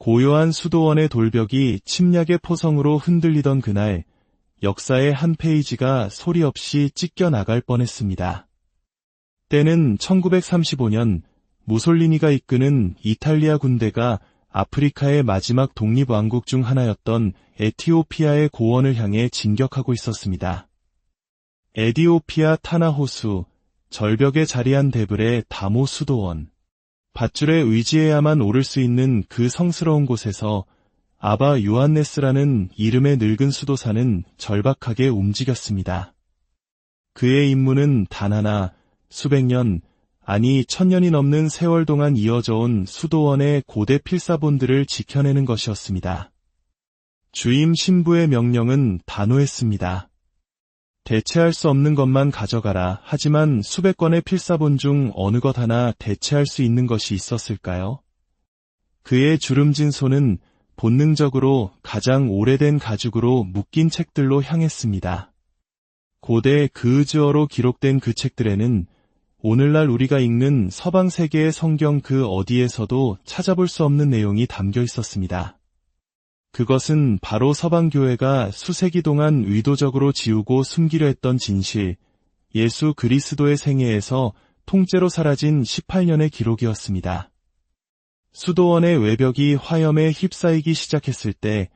고요한 수도원의 돌벽이 침략의 포성으로 흔들리던 그날, 역사의 한 페이지가 소리 없이 찢겨 나갈 뻔했습니다. 때는 1935년 무솔리니가 이끄는 이탈리아 군대가 아프리카의 마지막 독립왕국 중 하나였던 에티오피아의 고원을 향해 진격하고 있었습니다. 에디오피아 타나 호수, 절벽에 자리한 데블의 다모 수도원, 밧줄에 의지해야만 오를 수 있는 그 성스러운 곳에서 아바 요한네스라는 이름의 늙은 수도사는 절박하게 움직였습니다. 그의 임무는 단 하나, 수백 년, 아니 1000년이 넘는 세월 동안 이어져온 수도원의 고대 필사본들을 지켜내는 것이었습니다. 주임 신부의 명령은 단호했습니다. 대체할 수 없는 것만 가져가라. 하지만 수백 건의 필사본 중 어느 것 하나 대체할 수 있는 것이 있었을까요? 그의 주름진 손은 본능적으로 가장 오래된 가죽으로 묶인 책들로 향했습니다. 고대 그으즈어로 기록된 그 책들에는 오늘날 우리가 읽는 서방 세계의 성경 그 어디에서도 찾아볼 수 없는 내용이 담겨 있었습니다. 그것은 바로 서방교회가 수세기 동안 의도적으로 지우고 숨기려 했던 진실, 예수 그리스도의 생애에서 통째로 사라진 18년의 기록이었습니다. 수도원의 외벽이 화염에 휩싸이기 시작했을 때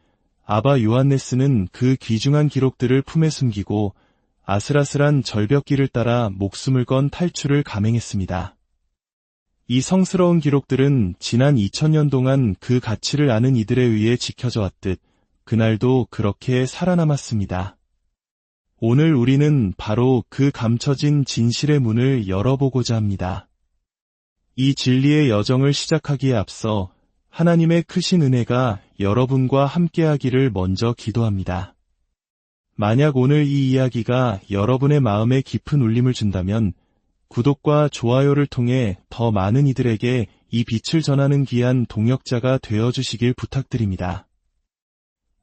아바 요한네스는 그 귀중한 기록들을 품에 숨기고 아슬아슬한 절벽길을 따라 목숨을 건 탈출을 감행했습니다. 이 성스러운 기록들은 지난 2000년 동안 그 가치를 아는 이들에 의해 지켜져 왔듯 그날도 그렇게 살아남았습니다. 오늘 우리는 바로 그 감춰진 진실의 문을 열어보고자 합니다. 이 진리의 여정을 시작하기에 앞서 하나님의 크신 은혜가 여러분과 함께하기를 먼저 기도합니다. 만약 오늘 이 이야기가 여러분의 마음에 깊은 울림을 준다면 구독과 좋아요를 통해 더 많은 이들에게 이 빛을 전하는 귀한 동역자가 되어주시길 부탁드립니다.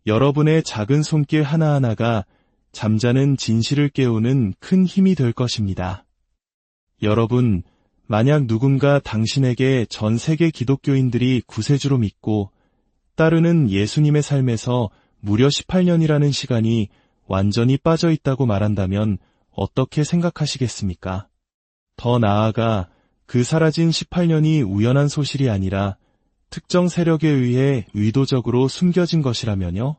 여러분의 작은 손길 하나하나가 잠자는 진실을 깨우는 큰 힘이 될 것입니다. 여러분, 만약 누군가 당신에게 전 세계 기독교인들이 구세주로 믿고 따르는 예수님의 삶에서 무려 18년이라는 시간이 완전히 빠져 있다고 말한다면 어떻게 생각하시겠습니까? 더 나아가 그 사라진 18년이 우연한 소실이 아니라 특정 세력에 의해 의도적으로 숨겨진 것이라면요?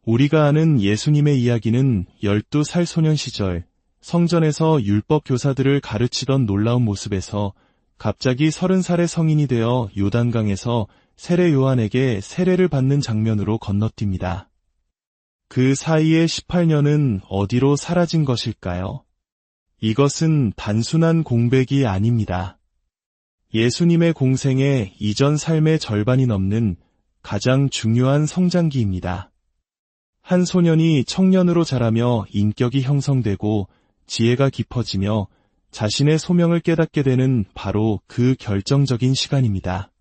우리가 아는 예수님의 이야기는 12살 소년 시절 성전에서 율법 교사들을 가르치던 놀라운 모습에서 갑자기 30살의 성인이 되어 요단강에서 세례 요한에게 세례를 받는 장면으로 건너뜁니다. 그 사이의 18년은 어디로 사라진 것일까요? 이것은 단순한 공백이 아닙니다. 예수님의 공생의 이전 삶의 절반이 넘는 가장 중요한 성장기입니다. 한 소년이 청년으로 자라며 인격이 형성되고 지혜가 깊어지며 자신의 소명을 깨닫게 되는 바로 그 결정적인 시간입니다.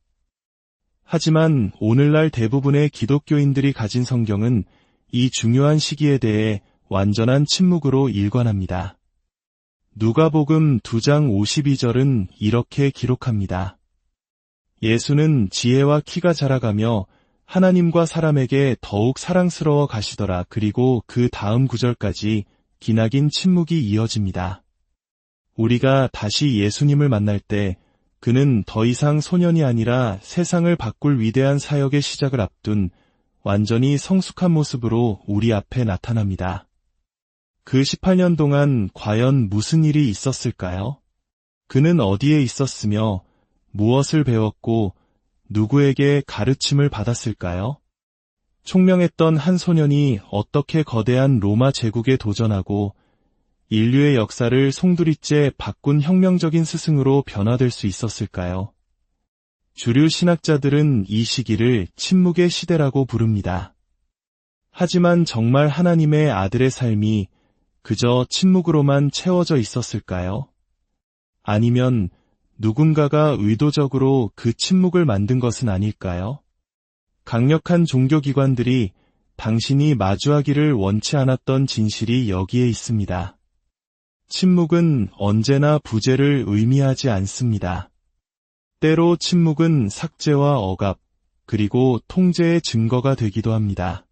하지만 오늘날 대부분의 기독교인들이 가진 성경은 이 중요한 시기에 대해 완전한 침묵으로 일관합니다. 누가복음 2장 52절은 이렇게 기록합니다. 예수는 지혜와 키가 자라가며 하나님과 사람에게 더욱 사랑스러워 가시더라. 그리고 그 다음 구절까지 기나긴 침묵이 이어집니다. 우리가 다시 예수님을 만날 때 그는 더 이상 소년이 아니라 세상을 바꿀 위대한 사역의 시작을 앞둔 완전히 성숙한 모습으로 우리 앞에 나타납니다. 그 18년 동안 과연 무슨 일이 있었을까요? 그는 어디에 있었으며 무엇을 배웠고 누구에게 가르침을 받았을까요? 총명했던 한 소년이 어떻게 거대한 로마 제국에 도전하고 인류의 역사를 송두리째 바꾼 혁명적인 스승으로 변화될 수 있었을까요? 주류 신학자들은 이 시기를 침묵의 시대라고 부릅니다. 하지만 정말 하나님의 아들의 삶이 그저 침묵으로만 채워져 있었을까요? 아니면 누군가가 의도적으로 그 침묵을 만든 것은 아닐까요? 강력한 종교기관들이 당신이 마주하기를 원치 않았던 진실이 여기에 있습니다. 침묵은 언제나 부재를 의미하지 않습니다. 때로 침묵은 삭제와 억압, 그리고 통제의 증거가 되기도 합니다.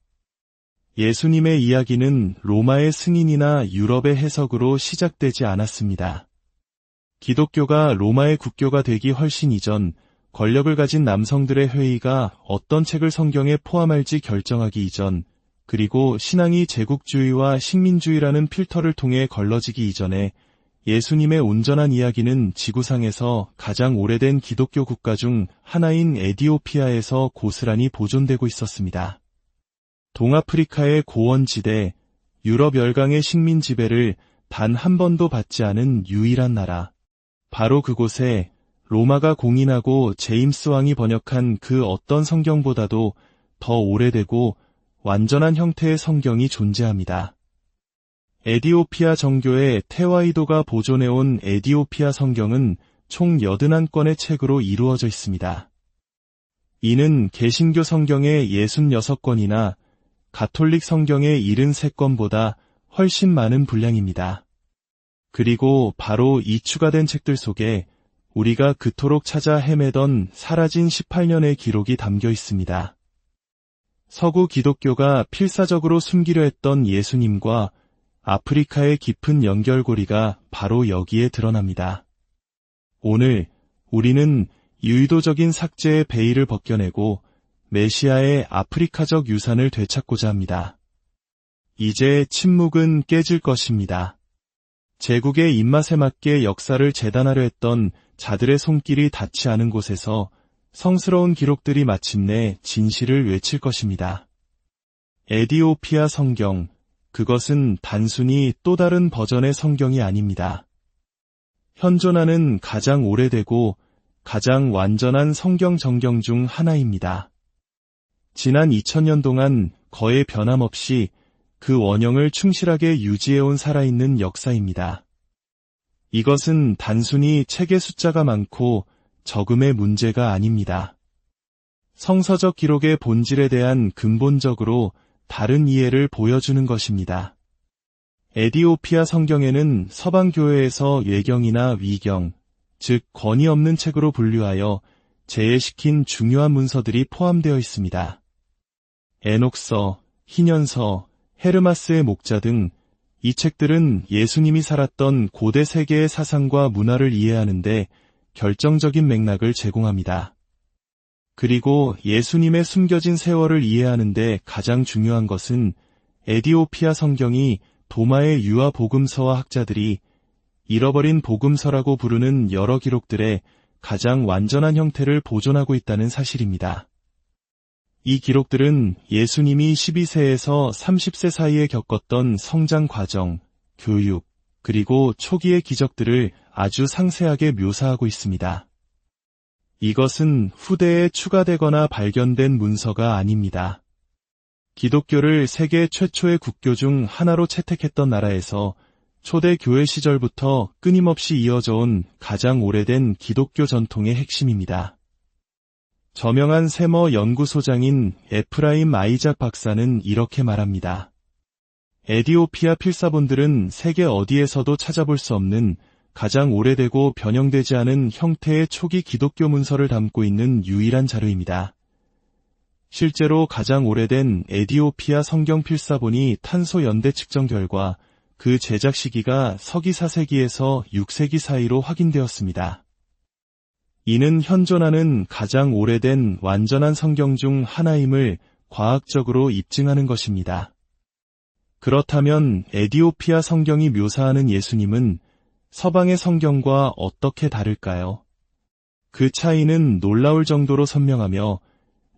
예수님의 이야기는 로마의 승인이나 유럽의 해석으로 시작되지 않았습니다. 기독교가 로마의 국교가 되기 훨씬 이전 권력을 가진 남성들의 회의가 어떤 책을 성경에 포함할지 결정하기 이전, 그리고 신앙이 제국주의와 식민주의라는 필터를 통해 걸러지기 이전에 예수님의 온전한 이야기는 지구상에서 가장 오래된 기독교 국가 중 하나인 에디오피아에서 고스란히 보존되고 있었습니다. 동아프리카의 고원지대, 유럽 열강의 식민 지배를 단 한 번도 받지 않은 유일한 나라. 바로 그곳에 로마가 공인하고 제임스 왕이 번역한 그 어떤 성경보다도 더 오래되고 완전한 형태의 성경이 존재합니다. 에디오피아 정교의 테와이도가 보존해온 에디오피아 성경은 총 81권의 책으로 이루어져 있습니다. 이는 개신교 성경의 66권이나 가톨릭 성경의 73권보다 훨씬 많은 분량입니다. 그리고 바로 이 추가된 책들 속에 우리가 그토록 찾아 헤매던 사라진 18년의 기록이 담겨 있습니다. 서구 기독교가 필사적으로 숨기려 했던 예수님과 아프리카의 깊은 연결고리가 바로 여기에 드러납니다. 오늘 우리는 유의도적인 삭제의 베일을 벗겨내고 메시아의 아프리카적 유산을 되찾고자 합니다. 이제 침묵은 깨질 것입니다. 제국의 입맛에 맞게 역사를 재단하려 했던 자들의 손길이 닿지 않은 곳에서 성스러운 기록들이 마침내 진실을 외칠 것입니다. 에디오피아 성경, 그것은 단순히 또 다른 버전의 성경이 아닙니다. 현존하는 가장 오래되고 가장 완전한 성경 정경 중 하나입니다. 지난 2000년 동안 거의 변함없이 그 원형을 충실하게 유지해온 살아있는 역사입니다. 이것은 단순히 책의 숫자가 많고 적음의 문제가 아닙니다. 성서적 기록의 본질에 대한 근본적으로 다른 이해를 보여주는 것입니다. 에디오피아 성경에는 서방교회에서 예경이나 위경, 즉 권위 없는 책으로 분류하여 제외시킨 중요한 문서들이 포함되어 있습니다. 에녹서, 희년서, 헤르마스의 목자 등 이 책들은 예수님이 살았던 고대 세계의 사상과 문화를 이해하는데 결정적인 맥락을 제공합니다. 그리고 예수님의 숨겨진 세월을 이해하는데 가장 중요한 것은 에디오피아 성경이 도마의 유아 복음서와 학자들이 잃어버린 복음서라고 부르는 여러 기록들의 가장 완전한 형태를 보존하고 있다는 사실입니다. 이 기록들은 예수님이 12세에서 30세 사이에 겪었던 성장 과정, 교육, 그리고 초기의 기적들을 아주 상세하게 묘사하고 있습니다. 이것은 후대에 추가되거나 발견된 문서가 아닙니다. 기독교를 세계 최초의 국교 중 하나로 채택했던 나라에서 초대 교회 시절부터 끊임없이 이어져온 가장 오래된 기독교 전통의 핵심입니다. 저명한 세머 연구소장인 에프라임 아이작 박사는 이렇게 말합니다. 에디오피아 필사본들은 세계 어디에서도 찾아볼 수 없는 가장 오래되고 변형되지 않은 형태의 초기 기독교 문서를 담고 있는 유일한 자료입니다. 실제로 가장 오래된 에디오피아 성경 필사본이 탄소 연대 측정 결과 그 제작 시기가 서기 4세기에서 6세기 사이로 확인되었습니다. 이는 현존하는 가장 오래된 완전한 성경 중 하나임을 과학적으로 입증하는 것입니다. 그렇다면 에디오피아 성경이 묘사하는 예수님은 서방의 성경과 어떻게 다를까요? 그 차이는 놀라울 정도로 선명하며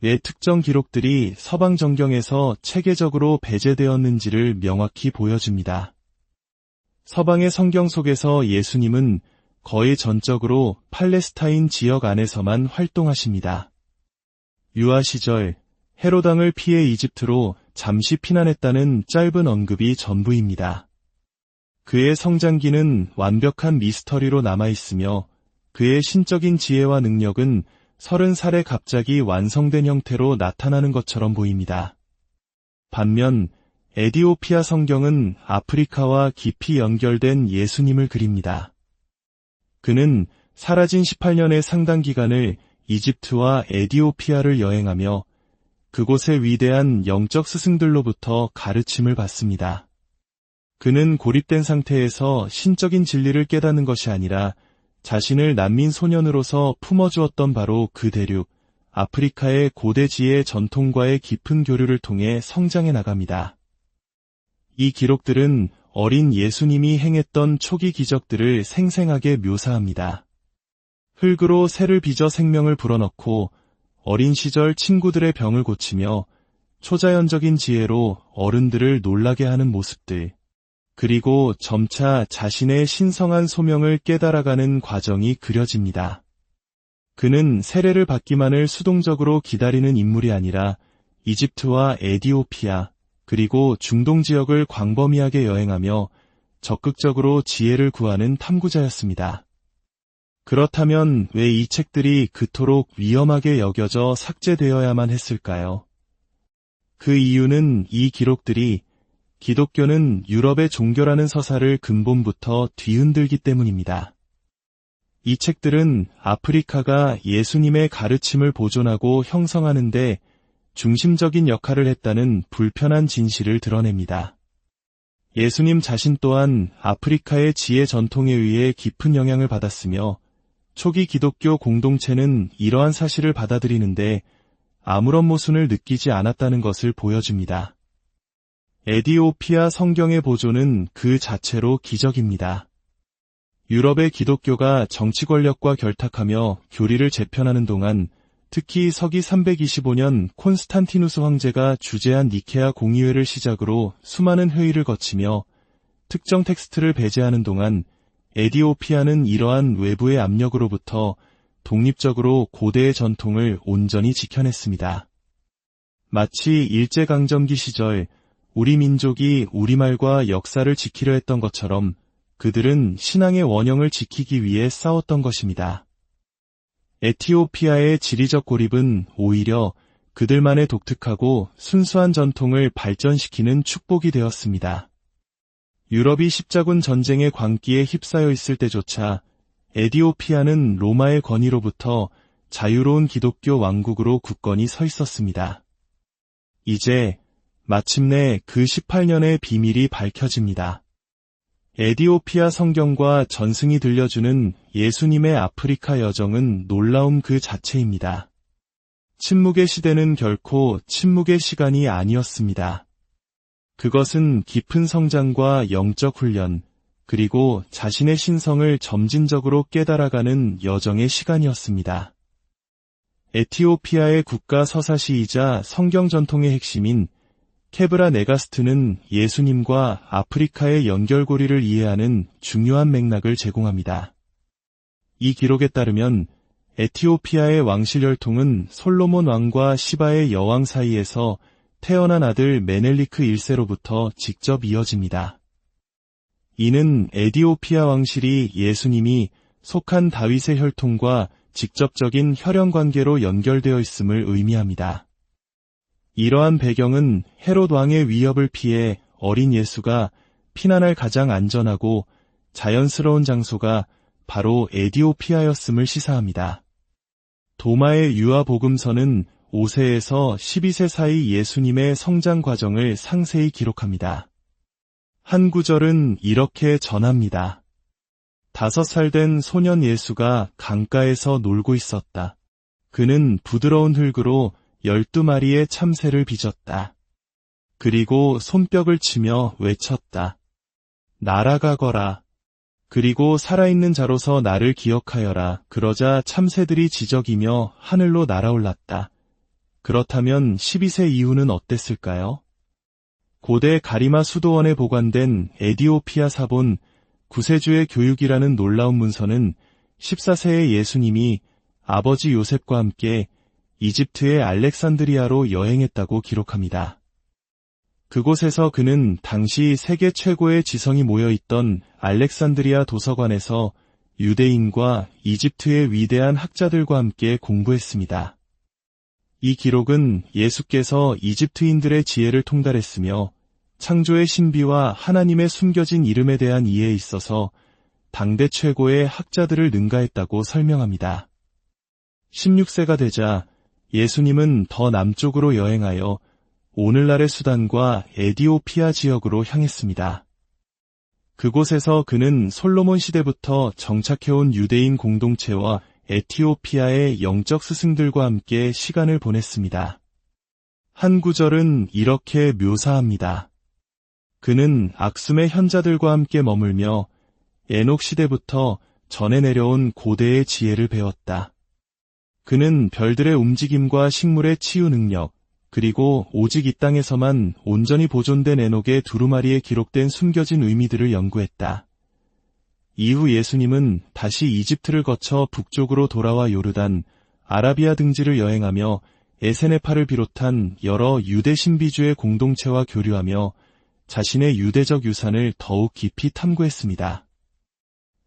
왜 특정 기록들이 서방 정경에서 체계적으로 배제되었는지를 명확히 보여줍니다. 서방의 성경 속에서 예수님은 거의 전적으로 팔레스타인 지역 안에서만 활동하십니다. 유아 시절 헤롯 왕을 피해 이집트로 잠시 피난했다는 짧은 언급이 전부입니다. 그의 성장기는 완벽한 미스터리로 남아있으며 그의 신적인 지혜와 능력은 30살에 갑자기 완성된 형태로 나타나는 것처럼 보입니다. 반면 에디오피아 성경은 아프리카와 깊이 연결된 예수님을 그립니다. 그는 사라진 18년의 상당 기간을 이집트와 에디오피아를 여행하며 그곳의 위대한 영적 스승들로부터 가르침을 받습니다. 그는 고립된 상태에서 신적인 진리를 깨닫는 것이 아니라 자신을 난민 소년으로서 품어주었던 바로 그 대륙, 아프리카의 고대 지혜 전통과의 깊은 교류를 통해 성장해 나갑니다. 이 기록들은 어린 예수님이 행했던 초기 기적들을 생생하게 묘사합니다. 흙으로 새를 빚어 생명을 불어넣고 어린 시절 친구들의 병을 고치며 초자연적인 지혜로 어른들을 놀라게 하는 모습들, 그리고 점차 자신의 신성한 소명을 깨달아가는 과정이 그려집니다. 그는 세례를 받기만을 수동적으로 기다리는 인물이 아니라 이집트와 에디오피아, 그리고 중동 지역을 광범위하게 여행하며 적극적으로 지혜를 구하는 탐구자였습니다. 그렇다면 왜 이 책들이 그토록 위험하게 여겨져 삭제되어야만 했을까요? 그 이유는 이 기록들이 기독교는 유럽의 종교라는 서사를 근본부터 뒤흔들기 때문입니다. 이 책들은 아프리카가 예수님의 가르침을 보존하고 형성하는 데 중심적인 역할을 했다는 불편한 진실을 드러냅니다. 예수님 자신 또한 아프리카의 지혜 전통에 의해 깊은 영향을 받았으며 초기 기독교 공동체는 이러한 사실을 받아들이는데 아무런 모순을 느끼지 않았다는 것을 보여줍니다. 에디오피아 성경의 보존은 그 자체로 기적입니다. 유럽의 기독교가 정치 권력과 결탁하며 교리를 재편하는 동안 특히 서기 325년 콘스탄티누스 황제가 주재한 니케아 공의회를 시작으로 수많은 회의를 거치며 특정 텍스트를 배제하는 동안 에디오피아는 이러한 외부의 압력으로부터 독립적으로 고대의 전통을 온전히 지켜냈습니다. 마치 일제강점기 시절 우리 민족이 우리말과 역사를 지키려 했던 것처럼 그들은 신앙의 원형을 지키기 위해 싸웠던 것입니다. 에티오피아의 지리적 고립은 오히려 그들만의 독특하고 순수한 전통을 발전시키는 축복이 되었습니다. 유럽이 십자군 전쟁의 광기에 휩싸여 있을 때조차 에디오피아는 로마의 권위로부터 자유로운 기독교 왕국으로 굳건히 서 있었습니다. 이제 마침내 그 18년의 비밀이 밝혀집니다. 에디오피아 성경과 전승이 들려주는 예수님의 아프리카 여정은 놀라움 그 자체입니다. 침묵의 시대는 결코 침묵의 시간이 아니었습니다. 그것은 깊은 성장과 영적 훈련, 그리고 자신의 신성을 점진적으로 깨달아가는 여정의 시간이었습니다. 에티오피아의 국가 서사시이자 성경 전통의 핵심인 케브라 네가스트는 예수님과 아프리카의 연결고리를 이해하는 중요한 맥락을 제공합니다. 이 기록에 따르면 에티오피아의 왕실 혈통은 솔로몬 왕과 시바의 여왕 사이에서 태어난 아들 메넬리크 1세로부터 직접 이어집니다. 이는 에디오피아 왕실이 예수님이 속한 다윗의 혈통과 직접적인 혈연 관계로 연결되어 있음을 의미합니다. 이러한 배경은 헤롯 왕의 위협을 피해 어린 예수가 피난할 가장 안전하고 자연스러운 장소가 바로 에디오피아였음을 시사합니다. 도마의 유아 복음서는 5세에서 12세 사이 예수님의 성장 과정을 상세히 기록합니다. 한 구절은 이렇게 전합니다. 5살 된 소년 예수가 강가에서 놀고 있었다. 그는 부드러운 흙으로 12마리의 참새를 빚었다. 그리고 손뼉을 치며 외쳤다. 날아가거라. 그리고 살아있는 자로서 나를 기억하여라. 그러자 참새들이 지저귀며 하늘로 날아올랐다. 그렇다면 12세 이후는 어땠을까요? 고대 가리마 수도원에 보관된 에디오피아 사본 구세주의 교육이라는 놀라운 문서는 14세의 예수님이 아버지 요셉과 함께 이집트의 알렉산드리아로 여행했다고 기록합니다. 그곳에서 그는 당시 세계 최고의 지성이 모여있던 알렉산드리아 도서관에서 유대인과 이집트의 위대한 학자들과 함께 공부했습니다. 이 기록은 예수께서 이집트인들의 지혜를 통달했으며 창조의 신비와 하나님의 숨겨진 이름에 대한 이해에 있어서 당대 최고의 학자들을 능가했다고 설명합니다. 16세가 되자 예수님은 더 남쪽으로 여행하여 오늘날의 수단과 에디오피아 지역으로 향했습니다. 그곳에서 그는 솔로몬 시대부터 정착해온 유대인 공동체와 에티오피아의 영적 스승들과 함께 시간을 보냈습니다. 한 구절은 이렇게 묘사합니다. 그는 악숨의 현자들과 함께 머물며 에녹 시대부터 전해 내려온 고대의 지혜를 배웠다. 그는 별들의 움직임과 식물의 치유 능력, 그리고 오직 이 땅에서만 온전히 보존된 에녹의 두루마리에 기록된 숨겨진 의미들을 연구했다. 이후 예수님은 다시 이집트를 거쳐 북쪽으로 돌아와 요르단, 아라비아 등지를 여행하며 에세네파를 비롯한 여러 유대 신비주의 공동체와 교류하며 자신의 유대적 유산을 더욱 깊이 탐구했습니다.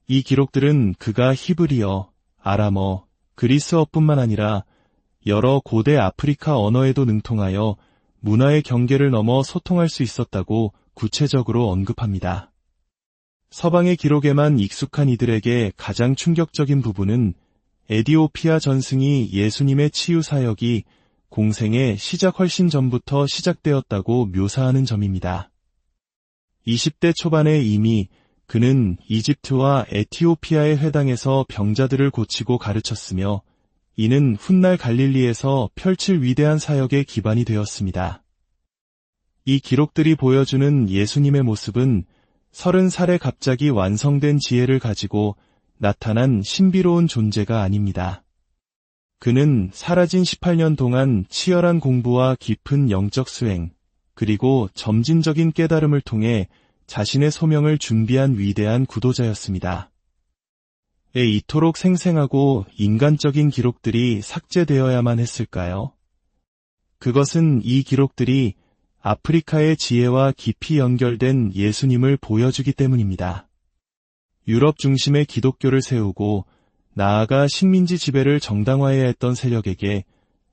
이 기록들은 그가 히브리어, 아람어, 그리스어뿐만 아니라 여러 고대 아프리카 언어에도 능통하여 문화의 경계를 넘어 소통할 수 있었다고 구체적으로 언급합니다. 서방의 기록에만 익숙한 이들에게 가장 충격적인 부분은 에디오피아 전승이 예수님의 치유 사역이 공생의 시작 훨씬 전부터 시작되었다고 묘사하는 점입니다. 20대 초반에 이미 그는 이집트와 에티오피아의 회당에서 병자들을 고치고 가르쳤으며 이는 훗날 갈릴리에서 펼칠 위대한 사역의 기반이 되었습니다. 이 기록들이 보여주는 예수님의 모습은 30살에 갑자기 완성된 지혜를 가지고 나타난 신비로운 존재가 아닙니다. 그는 사라진 18년 동안 치열한 공부와 깊은 영적 수행, 그리고 점진적인 깨달음을 통해 자신의 소명을 준비한 위대한 구도자였습니다. 왜 이토록 생생하고 인간적인 기록들이 삭제되어야만 했을까요? 그것은 이 기록들이 아프리카의 지혜와 깊이 연결된 예수님을 보여주기 때문입니다. 유럽 중심의 기독교를 세우고 나아가 식민지 지배를 정당화해야 했던 세력에게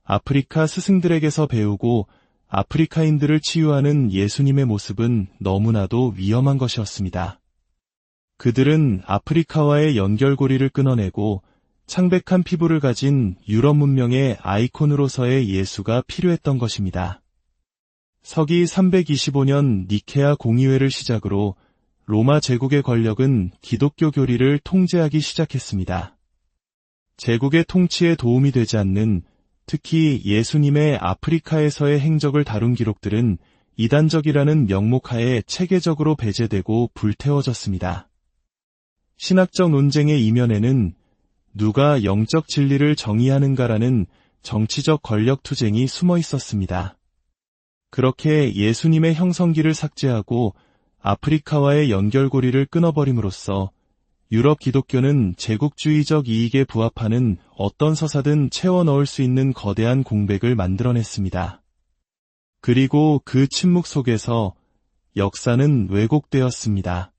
아프리카 스승들에게서 배우고 아프리카인들을 치유하는 예수님의 모습은 너무나도 위험한 것이었습니다. 그들은 아프리카와의 연결고리를 끊어내고 창백한 피부를 가진 유럽 문명의 아이콘으로서의 예수가 필요했던 것입니다. 서기 325년 니케아 공의회를 시작으로 로마 제국의 권력은 기독교 교리를 통제하기 시작했습니다. 제국의 통치에 도움이 되지 않는 특히 예수님의 아프리카에서의 행적을 다룬 기록들은 이단적이라는 명목하에 체계적으로 배제되고 불태워졌습니다. 신학적 논쟁의 이면에는 누가 영적 진리를 정의하는가라는 정치적 권력 투쟁이 숨어 있었습니다. 그렇게 예수님의 형성기를 삭제하고 아프리카와의 연결고리를 끊어버림으로써 유럽 기독교는 제국주의적 이익에 부합하는 어떤 서사든 채워 넣을 수 있는 거대한 공백을 만들어냈습니다. 그리고 그 침묵 속에서 역사는 왜곡되었습니다.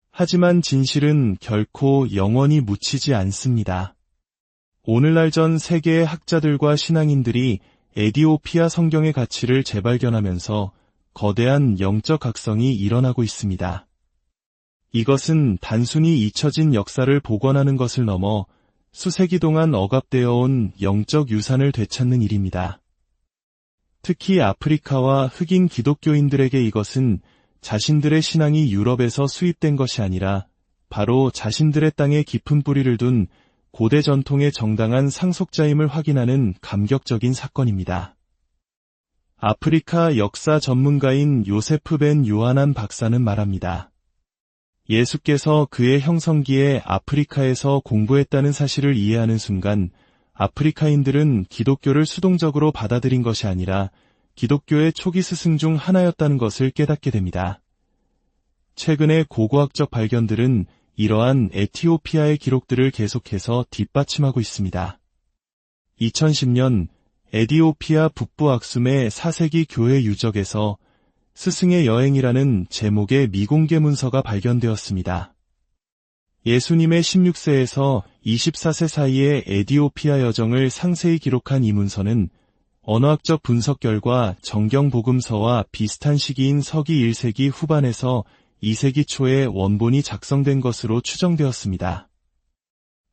하지만 진실은 결코 영원히 묻히지 않습니다. 오늘날 전 세계의 학자들과 신앙인들이 에디오피아 성경의 가치를 재발견하면서 거대한 영적 각성이 일어나고 있습니다. 이것은 단순히 잊혀진 역사를 복원하는 것을 넘어 수세기 동안 억압되어 온 영적 유산을 되찾는 일입니다. 특히 아프리카와 흑인 기독교인들에게 이것은 자신들의 신앙이 유럽에서 수입된 것이 아니라 바로 자신들의 땅에 깊은 뿌리를 둔 고대 전통의 정당한 상속자임을 확인하는 감격적인 사건입니다. 아프리카 역사 전문가인 요세프 벤 요하난 박사는 말합니다. 예수께서 그의 형성기에 아프리카에서 공부했다는 사실을 이해하는 순간 아프리카인들은 기독교를 수동적으로 받아들인 것이 아니라 기독교의 초기 스승 중 하나였다는 것을 깨닫게 됩니다. 최근의 고고학적 발견들은 이러한 에티오피아의 기록들을 계속해서 뒷받침하고 있습니다. 2010년 에티오피아 북부 악숨의 4세기 교회 유적에서 스승의 여행이라는 제목의 미공개 문서가 발견되었습니다. 예수님의 16세에서 24세 사이의 에티오피아 여정을 상세히 기록한 이 문서는 언어학적 분석 결과 정경 복음서와 비슷한 시기인 서기 1세기 후반에서 2세기 초에 원본이 작성된 것으로 추정되었습니다.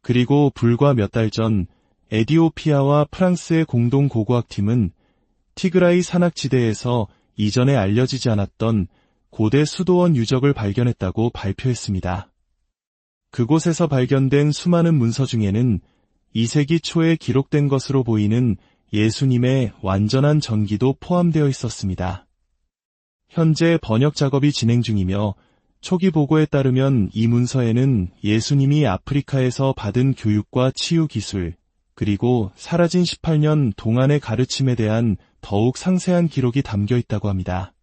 그리고 불과 몇 달 전 에디오피아와 프랑스의 공동 고고학팀은 티그라이 산악지대에서 이전에 알려지지 않았던 고대 수도원 유적을 발견했다고 발표했습니다. 그곳에서 발견된 수많은 문서 중에는 2세기 초에 기록된 것으로 보이는 예수님의 완전한 전기도 포함되어 있었습니다. 현재 번역 작업이 진행 중이며 초기 보고에 따르면 이 문서에는 예수님이 아프리카에서 받은 교육과 치유 기술, 그리고 사라진 18년 동안의 가르침에 대한 더욱 상세한 기록이 담겨 있다고 합니다.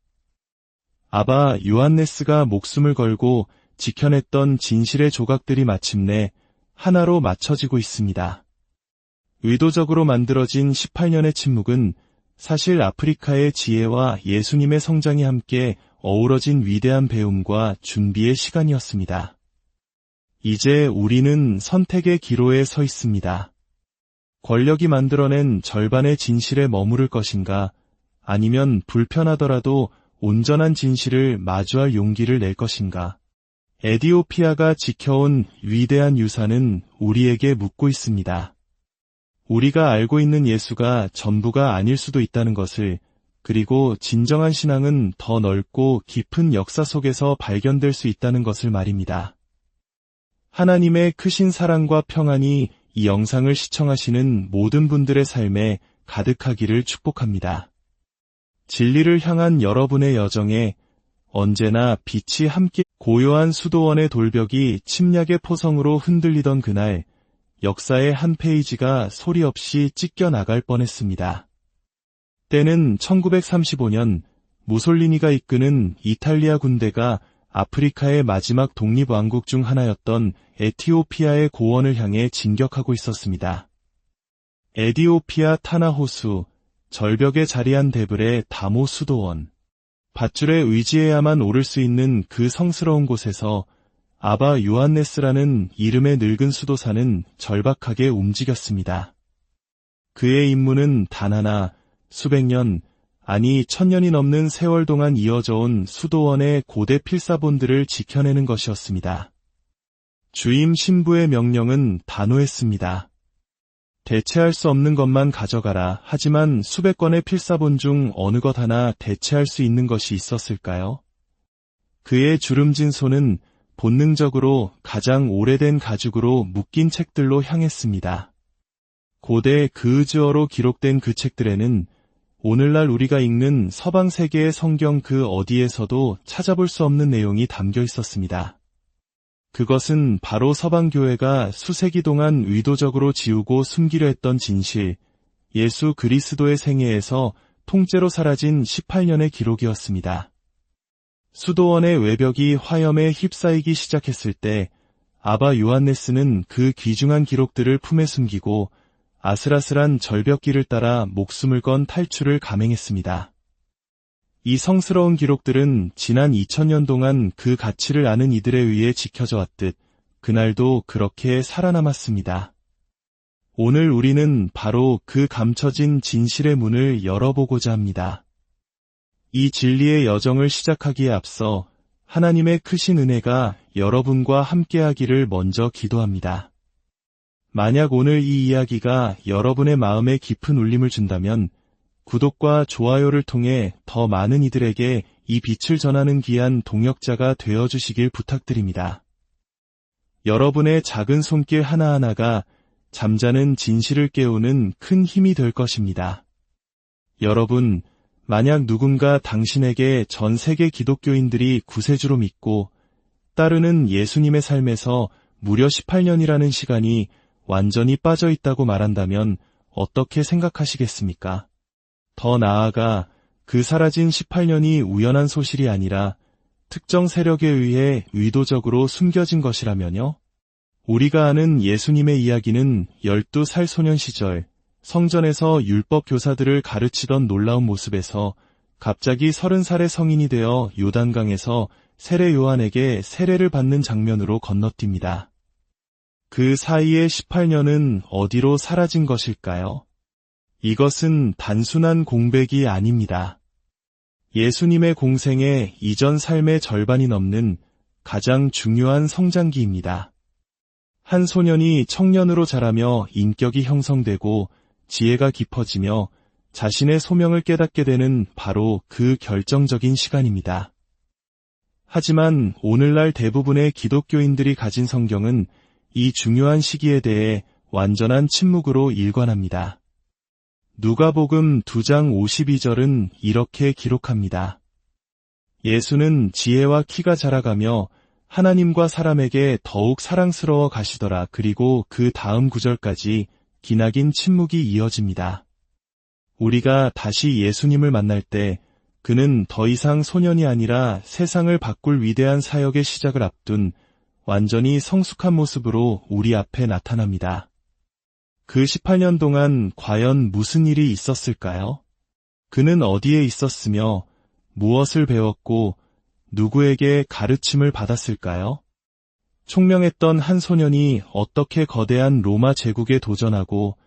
아바 요한네스가 목숨을 걸고 지켜냈던 진실의 조각들이 마침내 하나로 맞춰지고 있습니다. 의도적으로 만들어진 18년의 침묵은 사실 아프리카의 지혜와 예수님의 성장이 함께 어우러진 위대한 배움과 준비의 시간이었습니다. 이제 우리는 선택의 기로에 서 있습니다. 권력이 만들어낸 절반의 진실에 머무를 것인가, 아니면 불편하더라도 온전한 진실을 마주할 용기를 낼 것인가. 에디오피아가 지켜온 위대한 유산은 우리에게 묻고 있습니다. 우리가 알고 있는 예수가 전부가 아닐 수도 있다는 것을, 그리고 진정한 신앙은 더 넓고 깊은 역사 속에서 발견될 수 있다는 것을 말입니다. 하나님의 크신 사랑과 평안이 이 영상을 시청하시는 모든 분들의 삶에 가득하기를 축복합니다. 진리를 향한 여러분의 여정에 언제나 빛이 함께. 고요한 수도원의 돌벽이 침략의 포성으로 흔들리던 그날, 역사의 한 페이지가 소리 없이 찢겨 나갈 뻔했습니다. 때는 1935년 무솔리니가 이끄는 이탈리아 군대가 아프리카의 마지막 독립왕국 중 하나였던 에티오피아의 고원을 향해 진격하고 있었습니다. 에디오피아 타나 호수, 절벽에 자리한 데브레 다모 수도원. 밧줄에 의지해야만 오를 수 있는 그 성스러운 곳에서 아바 요한네스라는 이름의 늙은 수도사는 절박하게 움직였습니다. 그의 임무는 단 하나, 수백 년, 아니 1000년이 넘는 세월 동안 이어져온 수도원의 고대 필사본들을 지켜내는 것이었습니다. 주임 신부의 명령은 단호했습니다. 대체할 수 없는 것만 가져가라. 하지만 수백 건의 필사본 중 어느 것 하나 대체할 수 있는 것이 있었을까요? 그의 주름진 손은 본능적으로 가장 오래된 가죽으로 묶인 책들로 향했습니다. 고대 그으즈어로 기록된 그 책들에는 오늘날 우리가 읽는 서방 세계의 성경 그 어디에서도 찾아볼 수 없는 내용이 담겨 있었습니다. 그것은 바로 서방교회가 수세기 동안 의도적으로 지우고 숨기려 했던 진실, 예수 그리스도의 생애에서 통째로 사라진 18년의 기록이었습니다. 수도원의 외벽이 화염에 휩싸이기 시작했을 때 아바 요한네스는 그 귀중한 기록들을 품에 숨기고 아슬아슬한 절벽길을 따라 목숨을 건 탈출을 감행했습니다. 이 성스러운 기록들은 지난 2000년 동안 그 가치를 아는 이들에 의해 지켜져 왔듯 그날도 그렇게 살아남았습니다. 오늘 우리는 바로 그 감춰진 진실의 문을 열어보고자 합니다. 이 진리의 여정을 시작하기에 앞서 하나님의 크신 은혜가 여러분과 함께하기를 먼저 기도합니다. 만약 오늘 이 이야기가 여러분의 마음에 깊은 울림을 준다면 구독과 좋아요를 통해 더 많은 이들에게 이 빛을 전하는 귀한 동역자가 되어주시길 부탁드립니다. 여러분의 작은 손길 하나하나가 잠자는 진실을 깨우는 큰 힘이 될 것입니다. 여러분, 만약 누군가 당신에게 전 세계 기독교인들이 구세주로 믿고 따르는 예수님의 삶에서 무려 18년이라는 시간이 완전히 빠져 있다고 말한다면 어떻게 생각하시겠습니까? 더 나아가 그 사라진 18년이 우연한 소실이 아니라 특정 세력에 의해 의도적으로 숨겨진 것이라면요? 우리가 아는 예수님의 이야기는 12살 소년 시절 성전에서 율법 교사들을 가르치던 놀라운 모습에서 갑자기 30살의 성인이 되어 요단강에서 세례 요한에게 세례를 받는 장면으로 건너뜁니다. 그 사이의 18년은 어디로 사라진 것일까요? 이것은 단순한 공백이 아닙니다. 예수님의 공생의 이전 삶의 절반이 넘는 가장 중요한 성장기입니다. 한 소년이 청년으로 자라며 인격이 형성되고 지혜가 깊어지며 자신의 소명을 깨닫게 되는 바로 그 결정적인 시간입니다. 하지만 오늘날 대부분의 기독교인들이 가진 성경은 이 중요한 시기에 대해 완전한 침묵으로 일관합니다. 누가복음 2장 52절은 이렇게 기록합니다. 예수는 지혜와 키가 자라가며 하나님과 사람에게 더욱 사랑스러워 가시더라. 그리고 그 다음 구절까지 기나긴 침묵이 이어집니다. 우리가 다시 예수님을 만날 때 그는 더 이상 소년이 아니라 세상을 바꿀 위대한 사역의 시작을 앞둔 완전히 성숙한 모습으로 우리 앞에 나타납니다. 그 18년 동안 과연 무슨 일이 있었을까요? 그는 어디에 있었으며 무엇을 배웠고 누구에게 가르침을 받았을까요? 총명했던 한 소년이 어떻게 거대한 로마 제국에 도전하고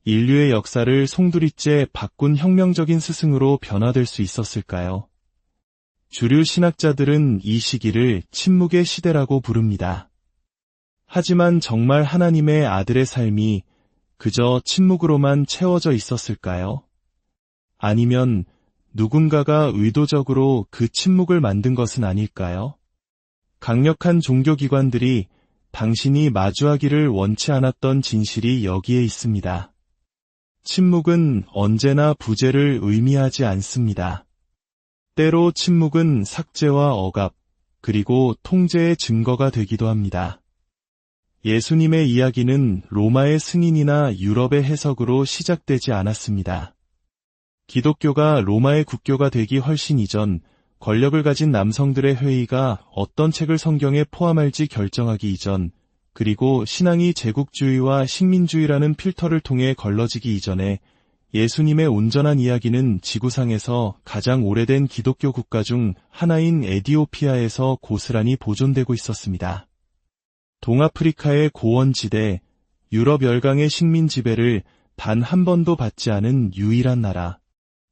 인류의 역사를 송두리째 바꾼 혁명적인 스승으로 변화될 수 있었을까요? 주류 신학자들은 이 시기를 침묵의 시대라고 부릅니다. 하지만 정말 하나님의 아들의 삶이 그저 침묵으로만 채워져 있었을까요? 아니면 누군가가 의도적으로 그 침묵을 만든 것은 아닐까요? 강력한 종교기관들이 당신이 마주하기를 원치 않았던 진실이 여기에 있습니다. 침묵은 언제나 부재를 의미하지 않습니다. 때로 침묵은 삭제와 억압, 그리고 통제의 증거가 되기도 합니다. 예수님의 이야기는 로마의 승인이나 유럽의 해석으로 시작되지 않았습니다. 기독교가 로마의 국교가 되기 훨씬 이전 권력을 가진 남성들의 회의가 어떤 책을 성경에 포함할지 결정하기 이전, 그리고 신앙이 제국주의와 식민주의라는 필터를 통해 걸러지기 이전에 예수님의 온전한 이야기는 지구상에서 가장 오래된 기독교 국가 중 하나인 에디오피아에서 고스란히 보존되고 있었습니다. 동아프리카의 고원지대, 유럽 열강의 식민 지배를 단 한 번도 받지 않은 유일한 나라.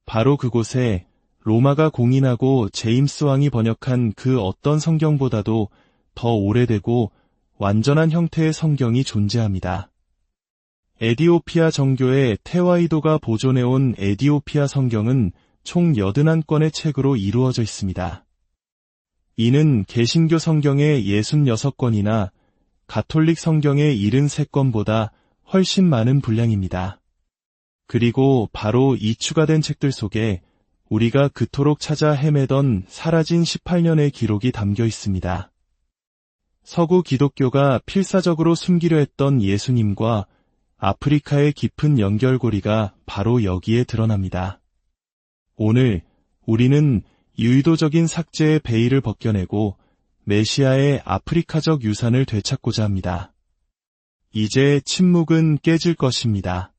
바로 그곳에 로마가 공인하고 제임스 왕이 번역한 그 어떤 성경보다도 더 오래되고 완전한 형태의 성경이 존재합니다. 에디오피아 정교의 테와이도가 보존해온 에디오피아 성경은 총 81권의 책으로 이루어져 있습니다. 이는 개신교 성경의 66권이나 가톨릭 성경의 73권보다 훨씬 많은 분량입니다. 그리고 바로 이 추가된 책들 속에 우리가 그토록 찾아 헤매던 사라진 18년의 기록이 담겨 있습니다. 서구 기독교가 필사적으로 숨기려 했던 예수님과 아프리카의 깊은 연결고리가 바로 여기에 드러납니다. 오늘 우리는 유의도적인 삭제의 베일을 벗겨내고 메시아의 아프리카적 유산을 되찾고자 합니다. 이제 침묵은 깨질 것입니다.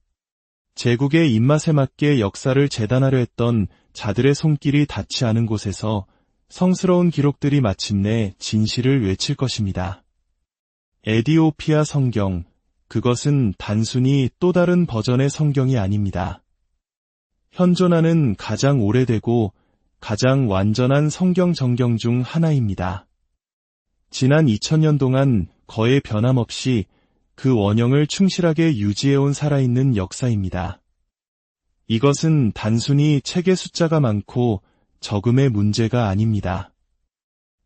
제국의 입맛에 맞게 역사를 재단하려 했던 자들의 손길이 닿지 않은 곳에서 성스러운 기록들이 마침내 진실을 외칠 것입니다. 에디오피아 성경, 그것은 단순히 또 다른 버전의 성경이 아닙니다. 현존하는 가장 오래되고 가장 완전한 성경 정경 중 하나입니다. 지난 2000년 동안 거의 변함없이 그 원형을 충실하게 유지해온 살아있는 역사입니다. 이것은 단순히 책의 숫자가 많고 적음의 문제가 아닙니다.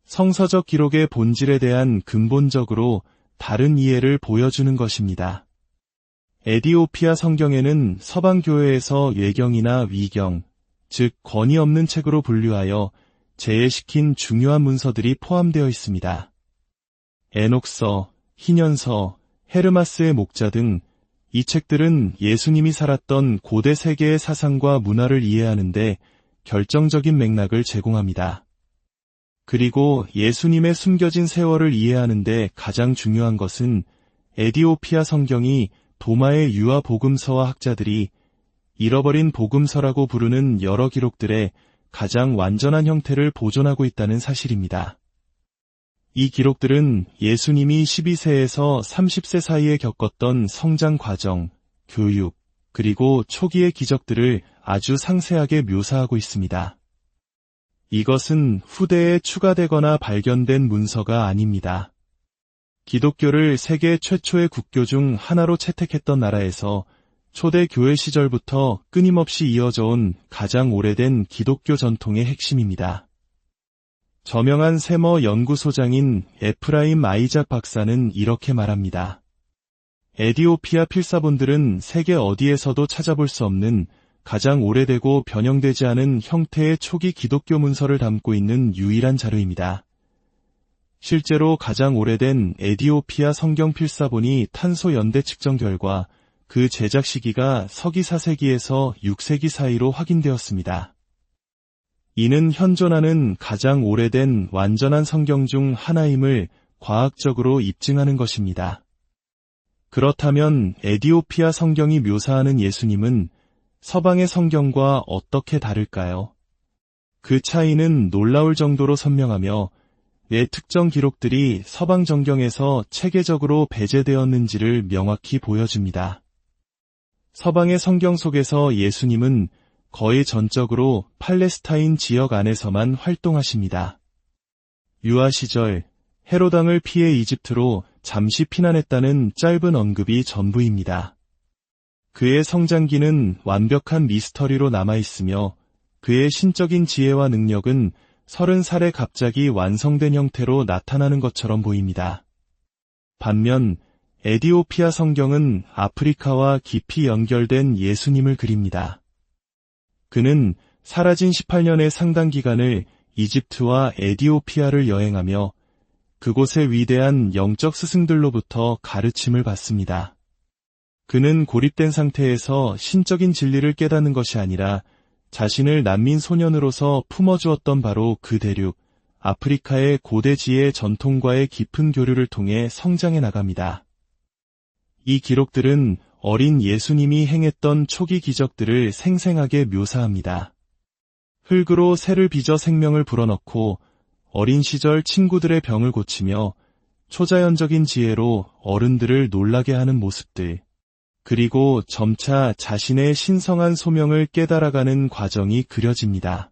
성서적 기록의 본질에 대한 근본적으로 다른 이해를 보여주는 것입니다. 에디오피아 성경에는 서방교회에서 예경이나 위경, 즉 권위 없는 책으로 분류하여 제외시킨 중요한 문서들이 포함되어 있습니다. 에녹서, 희년서, 헤르마스의 목자 등 이 책들은 예수님이 살았던 고대 세계의 사상과 문화를 이해하는데 결정적인 맥락을 제공합니다. 그리고 예수님의 숨겨진 세월을 이해하는데 가장 중요한 것은 에디오피아 성경이 도마의 유아 복음서와 학자들이 잃어버린 복음서라고 부르는 여러 기록들의 가장 완전한 형태를 보존하고 있다는 사실입니다. 이 기록들은 예수님이 12세에서 30세 사이에 겪었던 성장 과정, 교육, 그리고 초기의 기적들을 아주 상세하게 묘사하고 있습니다. 이것은 후대에 추가되거나 발견된 문서가 아닙니다. 기독교를 세계 최초의 국교 중 하나로 채택했던 나라에서 초대 교회 시절부터 끊임없이 이어져 온 가장 오래된 기독교 전통의 핵심입니다. 저명한 세머 연구소장인 에프라임 아이작 박사는 이렇게 말합니다. 에디오피아 필사본들은 세계 어디에서도 찾아볼 수 없는 가장 오래되고 변형되지 않은 형태의 초기 기독교 문서를 담고 있는 유일한 자료입니다. 실제로 가장 오래된 에디오피아 성경 필사본이 탄소 연대 측정 결과 그 제작 시기가 서기 4세기에서 6세기 사이로 확인되었습니다. 이는 현존하는 가장 오래된 완전한 성경 중 하나임을 과학적으로 입증하는 것입니다. 그렇다면 에디오피아 성경이 묘사하는 예수님은 서방의 성경과 어떻게 다를까요? 그 차이는 놀라울 정도로 선명하며 왜 특정 기록들이 서방 정경에서 체계적으로 배제되었는지를 명확히 보여줍니다. 서방의 성경 속에서 예수님은 거의 전적으로 팔레스타인 지역 안에서만 활동하십니다. 유아 시절 헤롯 왕을 피해 이집트로 잠시 피난했다는 짧은 언급이 전부입니다. 그의 성장기는 완벽한 미스터리로 남아있으며 그의 신적인 지혜와 능력은 30살에 갑자기 완성된 형태로 나타나는 것처럼 보입니다. 반면 에디오피아 성경은 아프리카와 깊이 연결된 예수님을 그립니다. 그는 사라진 18년의 상당 기간을 이집트와 에디오피아를 여행하며 그곳의 위대한 영적 스승들로부터 가르침을 받습니다. 그는 고립된 상태에서 신적인 진리를 깨닫는 것이 아니라 자신을 난민 소년으로서 품어주었던 바로 그 대륙, 아프리카의 고대 지혜 전통과의 깊은 교류를 통해 성장해 나갑니다. 이 기록들은 어린 예수님이 행했던 초기 기적들을 생생하게 묘사합니다. 흙으로 새를 빚어 생명을 불어넣고 어린 시절 친구들의 병을 고치며 초자연적인 지혜로 어른들을 놀라게 하는 모습들, 그리고 점차 자신의 신성한 소명을 깨달아가는 과정이 그려집니다.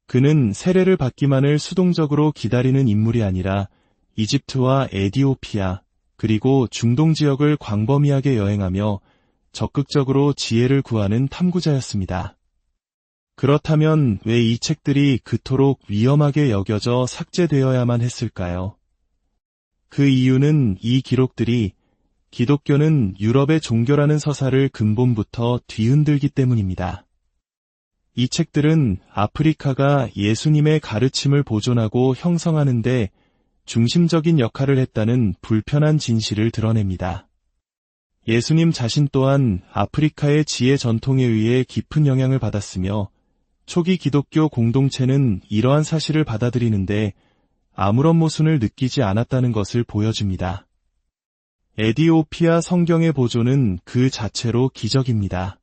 그는 세례를 받기만을 수동적으로 기다리는 인물이 아니라 이집트와 에디오피아, 그리고 중동 지역을 광범위하게 여행하며 적극적으로 지혜를 구하는 탐구자였습니다. 그렇다면 왜 이 책들이 그토록 위험하게 여겨져 삭제되어야만 했을까요? 그 이유는 이 기록들이 기독교는 유럽의 종교라는 서사를 근본부터 뒤흔들기 때문입니다. 이 책들은 아프리카가 예수님의 가르침을 보존하고 형성하는 데 중심적인 역할을 했다는 불편한 진실을 드러냅니다. 예수님 자신 또한 아프리카의 지혜 전통에 의해 깊은 영향을 받았으며 초기 기독교 공동체는 이러한 사실을 받아들이는데 아무런 모순을 느끼지 않았다는 것을 보여줍니다. 에디오피아 성경의 보존은 그 자체로 기적입니다.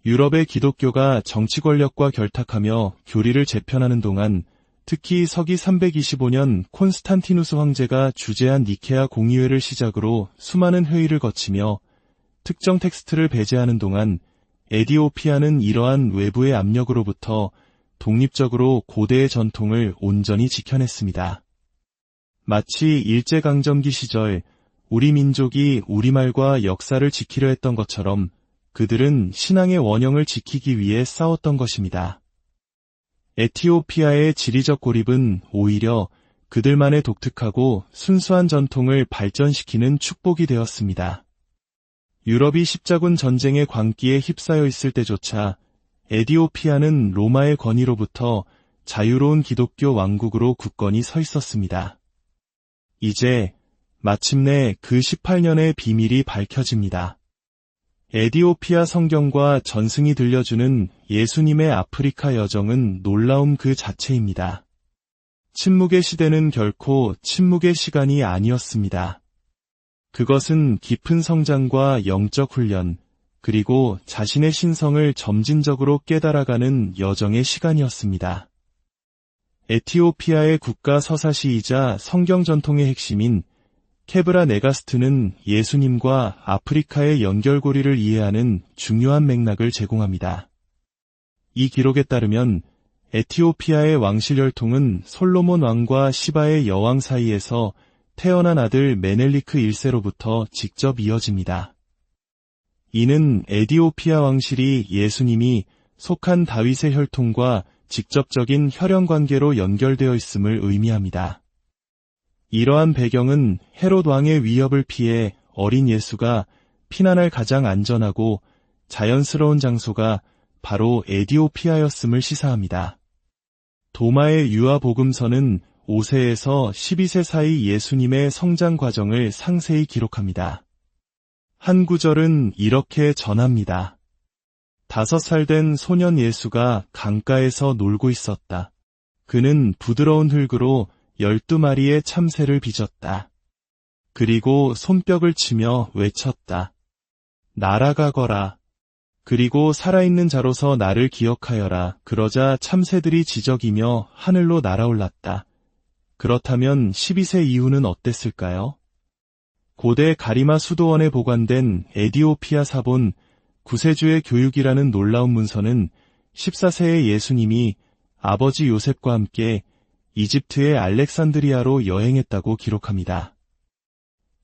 유럽의 기독교가 정치 권력과 결탁하며 교리를 재편하는 동안 특히 서기 325년 콘스탄티누스 황제가 주재한 니케아 공의회를 시작으로 수많은 회의를 거치며 특정 텍스트를 배제하는 동안 에디오피아는 이러한 외부의 압력으로부터 독립적으로 고대의 전통을 온전히 지켜냈습니다. 마치 일제강점기 시절 우리 민족이 우리말과 역사를 지키려 했던 것처럼 그들은 신앙의 원형을 지키기 위해 싸웠던 것입니다. 에티오피아의 지리적 고립은 오히려 그들만의 독특하고 순수한 전통을 발전시키는 축복이 되었습니다. 유럽이 십자군 전쟁의 광기에 휩싸여 있을 때조차 에디오피아는 로마의 권위로부터 자유로운 기독교 왕국으로 굳건히 서 있었습니다. 이제 마침내 그 18년의 비밀이 밝혀집니다. 에디오피아 성경과 전승이 들려주는 예수님의 아프리카 여정은 놀라움 그 자체입니다. 침묵의 시대는 결코 침묵의 시간이 아니었습니다. 그것은 깊은 성장과 영적 훈련, 그리고 자신의 신성을 점진적으로 깨달아가는 여정의 시간이었습니다. 에티오피아의 국가 서사시이자 성경 전통의 핵심인 케브라 네가스트는 예수님과 아프리카의 연결고리를 이해하는 중요한 맥락을 제공합니다. 이 기록에 따르면 에티오피아의 왕실 혈통은 솔로몬 왕과 시바의 여왕 사이에서 태어난 아들 메넬리크 1세로부터 직접 이어집니다. 이는 에디오피아 왕실이 예수님이 속한 다윗의 혈통과 직접적인 혈연 관계로 연결되어 있음을 의미합니다. 이러한 배경은 헤롯 왕의 위협을 피해 어린 예수가 피난할 가장 안전하고 자연스러운 장소가 바로 에디오피아였음을 시사합니다. 도마의 유아 복음서는 5세에서 12세 사이 예수님의 성장 과정을 상세히 기록합니다. 한 구절은 이렇게 전합니다. 5살 된 소년 예수가 강가에서 놀고 있었다. 그는 부드러운 흙으로 12마리의 참새를 빚었다. 그리고 손뼉을 치며 외쳤다. 날아가거라. 그리고 살아있는 자로서 나를 기억하여라. 그러자 참새들이 지저귀며 하늘로 날아올랐다. 그렇다면 12세 이후는 어땠을까요? 고대 가리마 수도원에 보관된 에디오피아 사본 구세주의 교육이라는 놀라운 문서는 14세의 예수님이 아버지 요셉과 함께 이집트의 알렉산드리아로 여행했다고 기록합니다.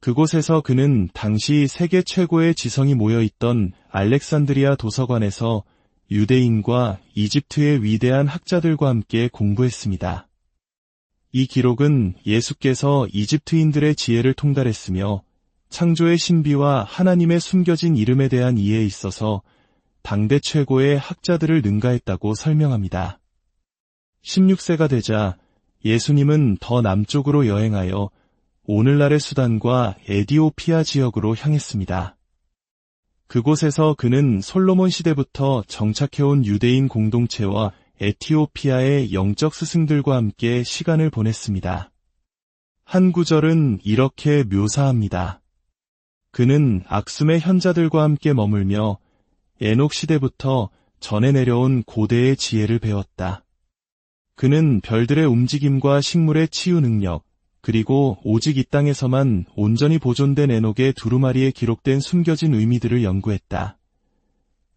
그곳에서 그는 당시 세계 최고의 지성이 모여있던 알렉산드리아 도서관에서 유대인과 이집트의 위대한 학자들과 함께 공부했습니다. 이 기록은 예수께서 이집트인들의 지혜를 통달했으며 창조의 신비와 하나님의 숨겨진 이름에 대한 이해에 있어서 당대 최고의 학자들을 능가했다고 설명합니다. 16세가 되자 예수님은 더 남쪽으로 여행하여 오늘날의 수단과 에디오피아 지역으로 향했습니다. 그곳에서 그는 솔로몬 시대부터 정착해온 유대인 공동체와 에티오피아의 영적 스승들과 함께 시간을 보냈습니다. 한 구절은 이렇게 묘사합니다. 그는 악숨의 현자들과 함께 머물며 에녹 시대부터 전해 내려온 고대의 지혜를 배웠다. 그는 별들의 움직임과 식물의 치유 능력, 그리고 오직 이 땅에서만 온전히 보존된 에녹의 두루마리에 기록된 숨겨진 의미들을 연구했다.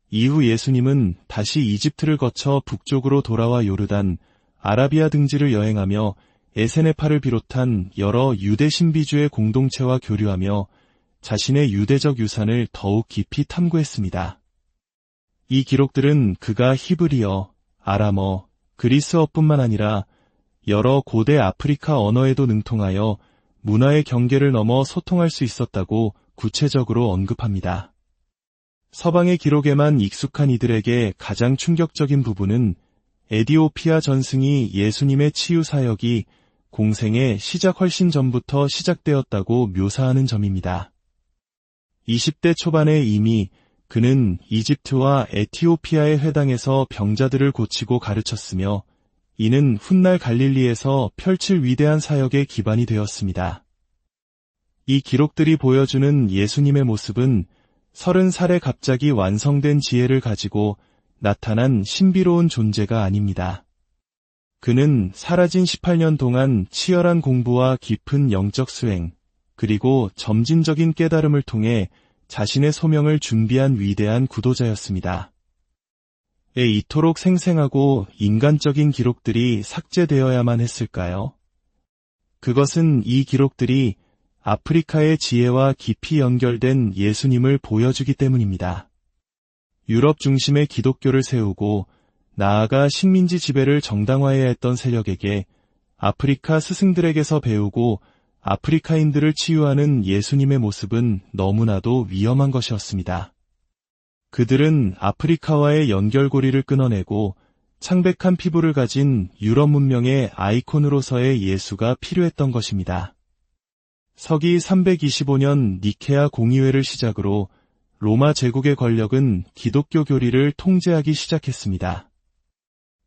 이후 예수님은 다시 이집트를 거쳐 북쪽으로 돌아와 요르단, 아라비아 등지를 여행하며 에세네파를 비롯한 여러 유대 신비주의 공동체와 교류하며 자신의 유대적 유산을 더욱 깊이 탐구했습니다. 이 기록들은 그가 히브리어, 아람어, 그리스어뿐만 아니라 여러 고대 아프리카 언어에도 능통하여 문화의 경계를 넘어 소통할 수 있었다고 구체적으로 언급합니다. 서방의 기록에만 익숙한 이들에게 가장 충격적인 부분은 에디오피아 전승이 예수님의 치유 사역이 공생의 시작 훨씬 전부터 시작되었다고 묘사하는 점입니다. 20대 초반에 이미 그는 이집트와 에티오피아의 회당에서 병자들을 고치고 가르쳤으며 이는 훗날 갈릴리에서 펼칠 위대한 사역의 기반이 되었습니다. 이 기록들이 보여주는 예수님의 모습은 30살에 갑자기 완성된 지혜를 가지고 나타난 신비로운 존재가 아닙니다. 그는 사라진 18년 동안 치열한 공부와 깊은 영적 수행, 그리고 점진적인 깨달음을 통해 자신의 소명을 준비한 위대한 구도자였습니다. 왜 이토록 생생하고 인간적인 기록들이 삭제되어야만 했을까요? 그것은 이 기록들이 아프리카의 지혜와 깊이 연결된 예수님을 보여주기 때문입니다. 유럽 중심의 기독교를 세우고 나아가 식민지 지배를 정당화해야 했던 세력에게 아프리카 스승들에게서 배우고 아프리카인들을 치유하는 예수님의 모습은 너무나도 위험한 것이었습니다. 그들은 아프리카와의 연결고리를 끊어내고 창백한 피부를 가진 유럽 문명의 아이콘으로서의 예수가 필요했던 것입니다. 서기 325년 니케아 공의회를 시작으로 로마 제국의 권력은 기독교 교리를 통제하기 시작했습니다.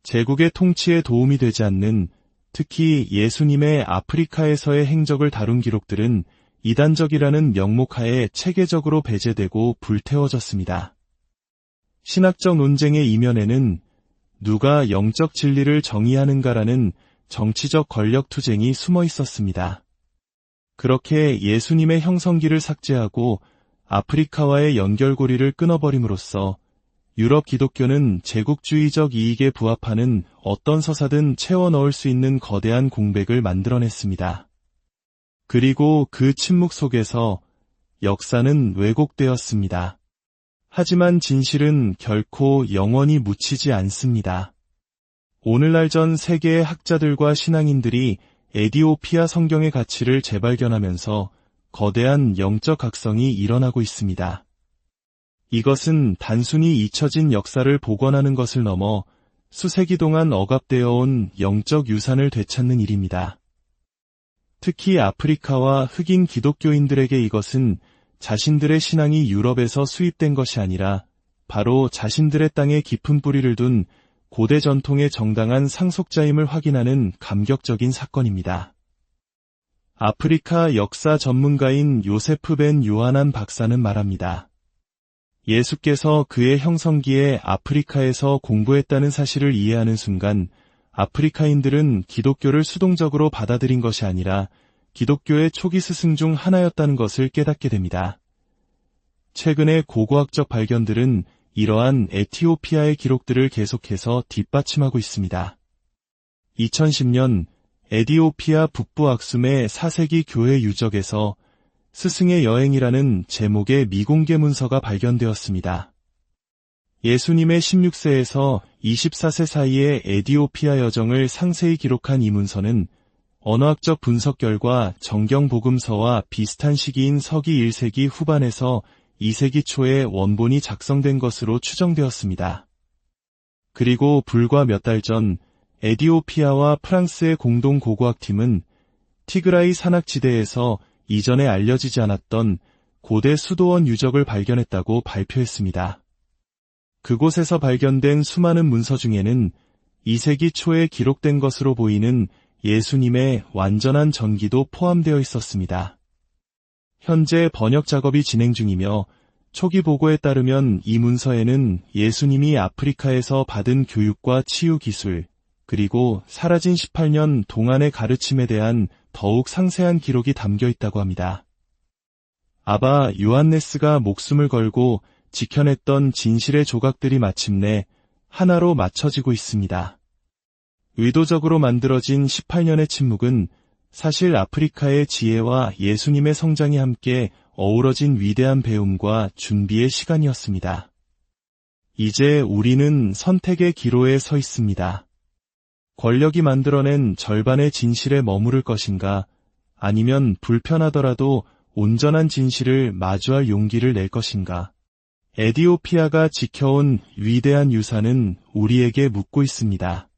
제국의 통치에 도움이 되지 않는 특히 예수님의 아프리카에서의 행적을 다룬 기록들은 이단적이라는 명목하에 체계적으로 배제되고 불태워졌습니다. 신학적 논쟁의 이면에는 누가 영적 진리를 정의하는가라는 정치적 권력 투쟁이 숨어 있었습니다. 그렇게 예수님의 형성기를 삭제하고 아프리카와의 연결고리를 끊어버림으로써 유럽 기독교는 제국주의적 이익에 부합하는 어떤 서사든 채워 넣을 수 있는 거대한 공백을 만들어냈습니다. 그리고 그 침묵 속에서 역사는 왜곡되었습니다. 하지만 진실은 결코 영원히 묻히지 않습니다. 오늘날 전 세계의 학자들과 신앙인들이 에디오피아 성경의 가치를 재발견하면서 거대한 영적 각성이 일어나고 있습니다. 이것은 단순히 잊혀진 역사를 복원하는 것을 넘어 수세기 동안 억압되어 온 영적 유산을 되찾는 일입니다. 특히 아프리카와 흑인 기독교인들에게 이것은 자신들의 신앙이 유럽에서 수입된 것이 아니라 바로 자신들의 땅에 깊은 뿌리를 둔 고대 전통의 정당한 상속자임을 확인하는 감격적인 사건입니다. 아프리카 역사 전문가인 요세프 벤 요하난 박사는 말합니다. 예수께서 그의 형성기에 아프리카에서 공부했다는 사실을 이해하는 순간 아프리카인들은 기독교를 수동적으로 받아들인 것이 아니라 기독교의 초기 스승 중 하나였다는 것을 깨닫게 됩니다. 최근의 고고학적 발견들은 이러한 에티오피아의 기록들을 계속해서 뒷받침하고 있습니다. 2010년 에티오피아 북부 악숨의 4세기 교회 유적에서 스승의 여행이라는 제목의 미공개 문서가 발견되었습니다. 예수님의 16세에서 24세 사이의 에티오피아 여정을 상세히 기록한 이 문서는 언어학적 분석 결과 정경복음서와 비슷한 시기인 서기 1세기 후반에서 2세기 초에 원본이 작성된 것으로 추정되었습니다. 그리고 불과 몇 달 전 에티오피아와 프랑스의 공동 고고학팀은 티그라이 산악지대에서 이전에 알려지지 않았던 고대 수도원 유적을 발견했다고 발표했습니다. 그곳에서 발견된 수많은 문서 중에는 2세기 초에 기록된 것으로 보이는 예수님의 완전한 전기도 포함되어 있었습니다. 현재 번역 작업이 진행 중이며 초기 보고에 따르면 이 문서에는 예수님이 아프리카에서 받은 교육과 치유 기술, 그리고 사라진 18년 동안의 가르침에 대한 더욱 상세한 기록이 담겨 있다고 합니다. 아바 요한네스가 목숨을 걸고 지켜냈던 진실의 조각들이 마침내 하나로 맞춰지고 있습니다. 의도적으로 만들어진 18년의 침묵은 사실 아프리카의 지혜와 예수님의 성장이 함께 어우러진 위대한 배움과 준비의 시간이었습니다. 이제 우리는 선택의 기로에 서 있습니다. 권력이 만들어낸 절반의 진실에 머무를 것인가, 아니면 불편하더라도 온전한 진실을 마주할 용기를 낼 것인가. 에티오피아가 지켜온 위대한 유산은 우리에게 묻고 있습니다.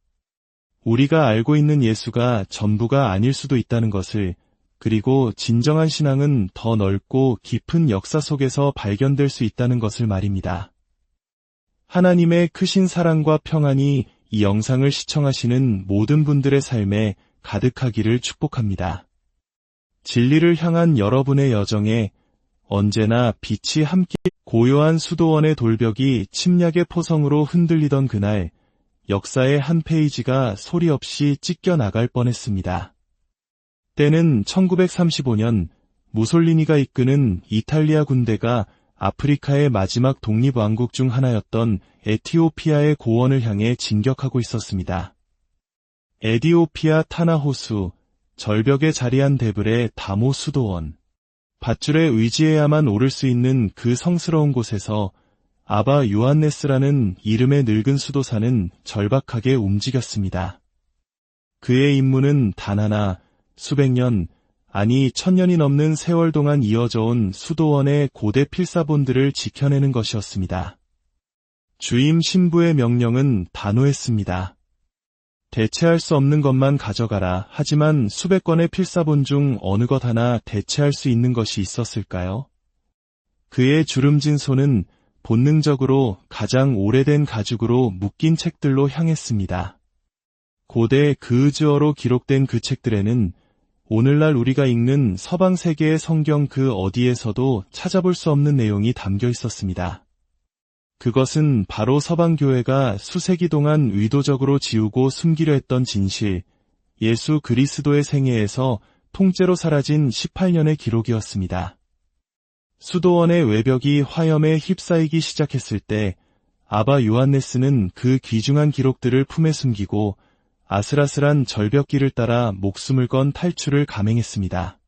우리가 알고 있는 예수가 전부가 아닐 수도 있다는 것을, 그리고 진정한 신앙은 더 넓고 깊은 역사 속에서 발견될 수 있다는 것을 말입니다. 하나님의 크신 사랑과 평안이 이 영상을 시청하시는 모든 분들의 삶에 가득하기를 축복합니다. 진리를 향한 여러분의 여정에 언제나 빛이 함께. 고요한 수도원의 돌벽이 침략의 포성으로 흔들리던 그날, 역사의 한 페이지가 소리 없이 찢겨 나갈 뻔했습니다. 때는 1935년 무솔리니가 이끄는 이탈리아 군대가 아프리카의 마지막 독립왕국 중 하나였던 에티오피아의 고원을 향해 진격하고 있었습니다. 에티오피아 타나 호수, 절벽에 자리한 데블의 다모 수도원, 밧줄에 의지해야만 오를 수 있는 그 성스러운 곳에서 아바 요한네스라는 이름의 늙은 수도사는 절박하게 움직였습니다. 그의 임무는 단 하나, 수백 년, 아니 1000년이 넘는 세월 동안 이어져 온 수도원의 고대 필사본들을 지켜내는 것이었습니다. 주임 신부의 명령은 단호했습니다. 대체할 수 없는 것만 가져가라. 하지만 수백 건의 필사본 중 어느 것 하나 대체할 수 있는 것이 있었을까요? 그의 주름진 손은 본능적으로 가장 오래된 가죽으로 묶인 책들로 향했습니다. 고대 그으즈어로 기록된 그 책들에는 오늘날 우리가 읽는 서방 세계의 성경 그 어디에서도 찾아볼 수 없는 내용이 담겨 있었습니다. 그것은 바로 서방교회가 수세기 동안 의도적으로 지우고 숨기려 했던 진실, 예수 그리스도의 생애에서 통째로 사라진 18년의 기록이었습니다. 수도원의 외벽이 화염에 휩싸이기 시작했을 때 아바 요한네스는 그 귀중한 기록들을 품에 숨기고 아슬아슬한 절벽길을 따라 목숨을 건 탈출을 감행했습니다.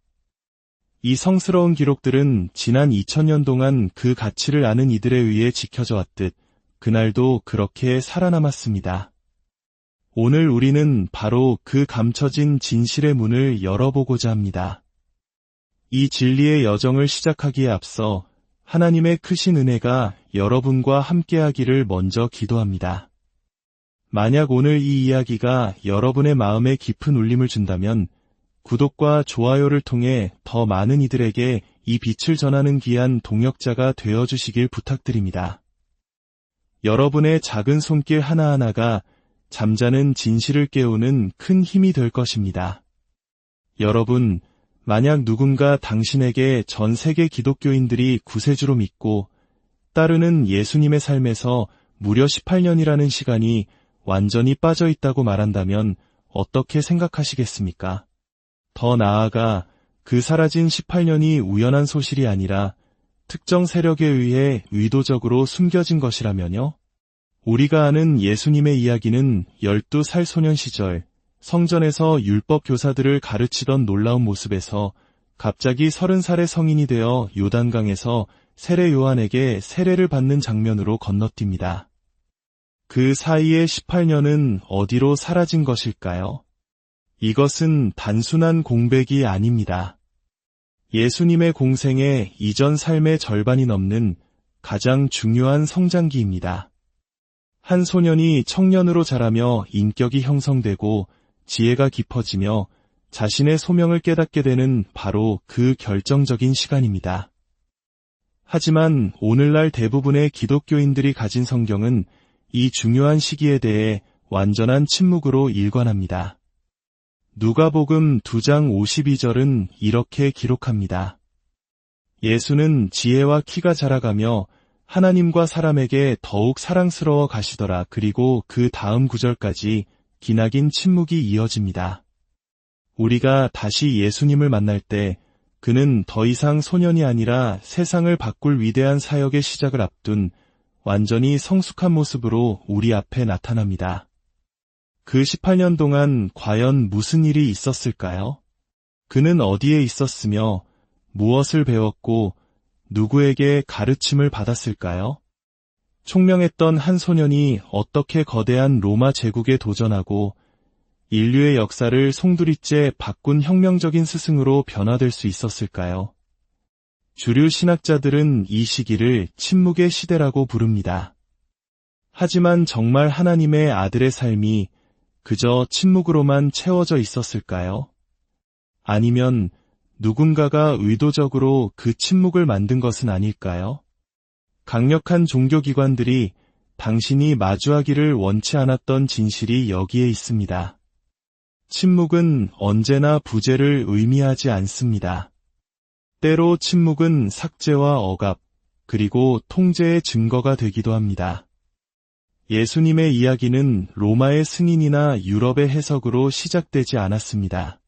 이 성스러운 기록들은 지난 2000년 동안 그 가치를 아는 이들에 의해 지켜져 왔듯 그날도 그렇게 살아남았습니다. 오늘 우리는 바로 그 감춰진 진실의 문을 열어보고자 합니다. 이 진리의 여정을 시작하기에 앞서 하나님의 크신 은혜가 여러분과 함께하기를 먼저 기도합니다. 만약 오늘 이 이야기가 여러분의 마음에 깊은 울림을 준다면 구독과 좋아요를 통해 더 많은 이들에게 이 빛을 전하는 귀한 동역자가 되어주시길 부탁드립니다. 여러분의 작은 손길 하나하나가 잠자는 진실을 깨우는 큰 힘이 될 것입니다. 여러분, 만약 누군가 당신에게 전 세계 기독교인들이 구세주로 믿고 따르는 예수님의 삶에서 무려 18년이라는 시간이 완전히 빠져 있다고 말한다면 어떻게 생각하시겠습니까? 더 나아가 그 사라진 18년이 우연한 소실이 아니라 특정 세력에 의해 의도적으로 숨겨진 것이라면요? 우리가 아는 예수님의 이야기는 12살 소년 시절 성전에서 율법 교사들을 가르치던 놀라운 모습에서 갑자기 30살의 성인이 되어 요단강에서 세례 요한에게 세례를 받는 장면으로 건너뜁니다. 그 사이의 18년은 어디로 사라진 것일까요? 이것은 단순한 공백이 아닙니다. 예수님의 공생의 이전 삶의 절반이 넘는 가장 중요한 성장기입니다. 한 소년이 청년으로 자라며 인격이 형성되고 지혜가 깊어지며 자신의 소명을 깨닫게 되는 바로 그 결정적인 시간입니다. 하지만 오늘날 대부분의 기독교인들이 가진 성경은 이 중요한 시기에 대해 완전한 침묵으로 일관합니다. 누가복음 2장 52절은 이렇게 기록합니다. 예수는 지혜와 키가 자라가며 하나님과 사람에게 더욱 사랑스러워 가시더라. 그리고 그 다음 구절까지 기나긴 침묵이 이어집니다. 우리가 다시 예수님을 만날 때 그는 더 이상 소년이 아니라 세상을 바꿀 위대한 사역의 시작을 앞둔 완전히 성숙한 모습으로 우리 앞에 나타납니다. 그 18년 동안 과연 무슨 일이 있었을까요? 그는 어디에 있었으며 무엇을 배웠고 누구에게 가르침을 받았을까요? 총명했던 한 소년이 어떻게 거대한 로마 제국에 도전하고 인류의 역사를 송두리째 바꾼 혁명적인 스승으로 변화될 수 있었을까요? 주류 신학자들은 이 시기를 침묵의 시대라고 부릅니다. 하지만 정말 하나님의 아들의 삶이 그저 침묵으로만 채워져 있었을까요? 아니면 누군가가 의도적으로 그 침묵을 만든 것은 아닐까요? 강력한 종교기관들이 당신이 마주하기를 원치 않았던 진실이 여기에 있습니다. 침묵은 언제나 부재를 의미하지 않습니다. 때로 침묵은 삭제와 억압, 그리고 통제의 증거가 되기도 합니다. 예수님의 이야기는 로마의 승인이나 유럽의 해석으로 시작되지 않았습니다.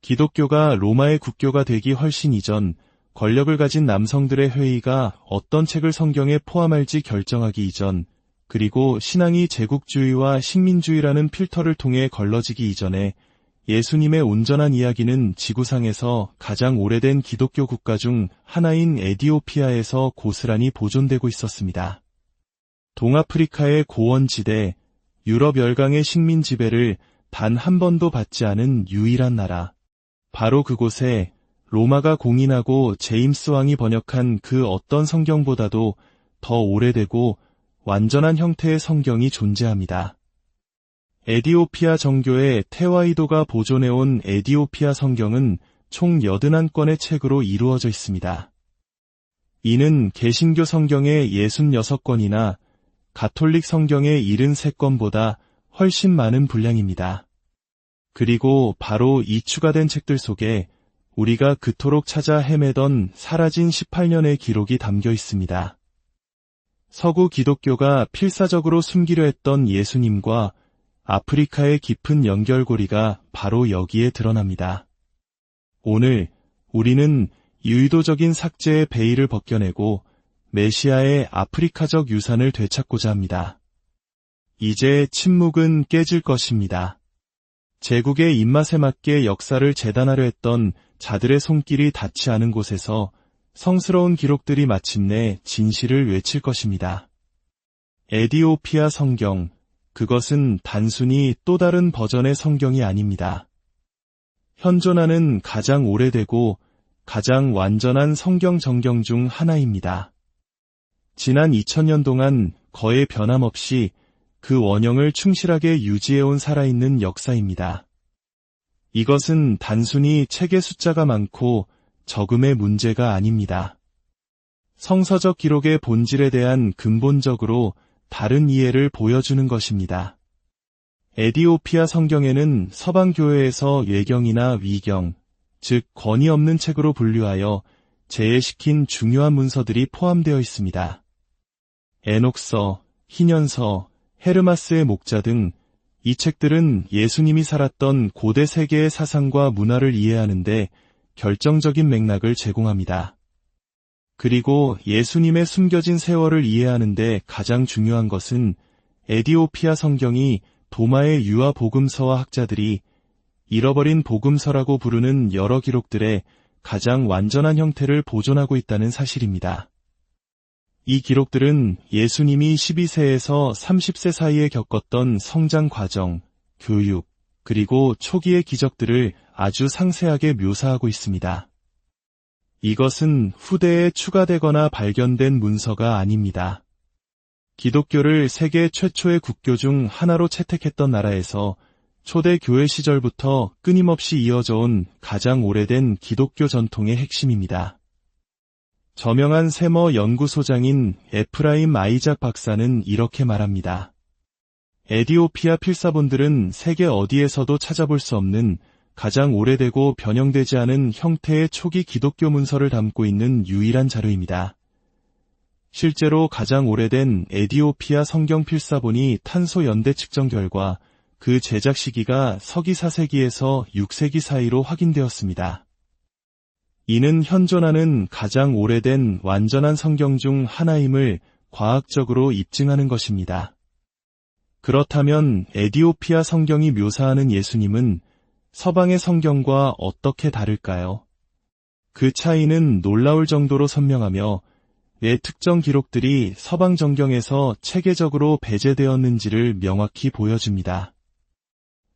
기독교가 로마의 국교가 되기 훨씬 이전 권력을 가진 남성들의 회의가 어떤 책을 성경에 포함할지 결정하기 이전, 그리고 신앙이 제국주의와 식민주의라는 필터를 통해 걸러지기 이전에 예수님의 온전한 이야기는 지구상에서 가장 오래된 기독교 국가 중 하나인 에디오피아에서 고스란히 보존되고 있었습니다. 동아프리카의 고원지대, 유럽 열강의 식민 지배를 단 한 번도 받지 않은 유일한 나라. 바로 그곳에 로마가 공인하고 제임스 왕이 번역한 그 어떤 성경보다도 더 오래되고 완전한 형태의 성경이 존재합니다. 에디오피아 정교의 테와이도가 보존해온 에디오피아 성경은 총 81권의 책으로 이루어져 있습니다. 이는 개신교 성경의 66권이나 가톨릭 성경의 73권보다 훨씬 많은 분량입니다. 그리고 바로 이 추가된 책들 속에 우리가 그토록 찾아 헤매던 사라진 18년의 기록이 담겨 있습니다. 서구 기독교가 필사적으로 숨기려 했던 예수님과 아프리카의 깊은 연결고리가 바로 여기에 드러납니다. 오늘 우리는 의도적인 삭제의 베일을 벗겨내고 메시아의 아프리카적 유산을 되찾고자 합니다. 이제 침묵은 깨질 것입니다. 제국의 입맛에 맞게 역사를 재단하려 했던 자들의 손길이 닿지 않은 곳에서 성스러운 기록들이 마침내 진실을 외칠 것입니다. 에디오피아 성경, 그것은 단순히 또 다른 버전의 성경이 아닙니다. 현존하는 가장 오래되고 가장 완전한 성경 정경 중 하나입니다. 지난 2000년 동안 거의 변함없이 그 원형을 충실하게 유지해온 살아있는 역사입니다. 이것은 단순히 책의 숫자가 많고 적음의 문제가 아닙니다. 성서적 기록의 본질에 대한 근본적으로 다른 이해를 보여주는 것입니다. 에디오피아 성경에는 서방교회에서 예경이나 위경, 즉 권위 없는 책으로 분류하여 제외시킨 중요한 문서들이 포함되어 있습니다. 에녹서, 희년서, 헤르마스의 목자 등 이 책들은 예수님이 살았던 고대 세계의 사상과 문화를 이해하는데 결정적인 맥락을 제공합니다. 그리고 예수님의 숨겨진 세월을 이해하는데 가장 중요한 것은 에디오피아 성경이 도마의 유아 복음서와 학자들이 잃어버린 복음서라고 부르는 여러 기록들의 가장 완전한 형태를 보존하고 있다는 사실입니다. 이 기록들은 예수님이 12세에서 30세 사이에 겪었던 성장 과정, 교육, 그리고 초기의 기적들을 아주 상세하게 묘사하고 있습니다. 이것은 후대에 추가되거나 발견된 문서가 아닙니다. 기독교를 세계 최초의 국교 중 하나로 채택했던 나라에서 초대 교회 시절부터 끊임없이 이어져 온 가장 오래된 기독교 전통의 핵심입니다. 저명한 세머 연구소장인 에프라임 아이작 박사는 이렇게 말합니다. 에디오피아 필사본들은 세계 어디에서도 찾아볼 수 없는 가장 오래되고 변형되지 않은 형태의 초기 기독교 문서를 담고 있는 유일한 자료입니다. 실제로 가장 오래된 에디오피아 성경 필사본이 탄소 연대 측정 결과 그 제작 시기가 서기 4세기에서 6세기 사이로 확인되었습니다. 이는 현존하는 가장 오래된 완전한 성경 중 하나임을 과학적으로 입증하는 것입니다. 그렇다면 에디오피아 성경이 묘사하는 예수님은 서방의 성경과 어떻게 다를까요? 그 차이는 놀라울 정도로 선명하며 왜 특정 기록들이 서방 정경에서 체계적으로 배제되었는지를 명확히 보여줍니다.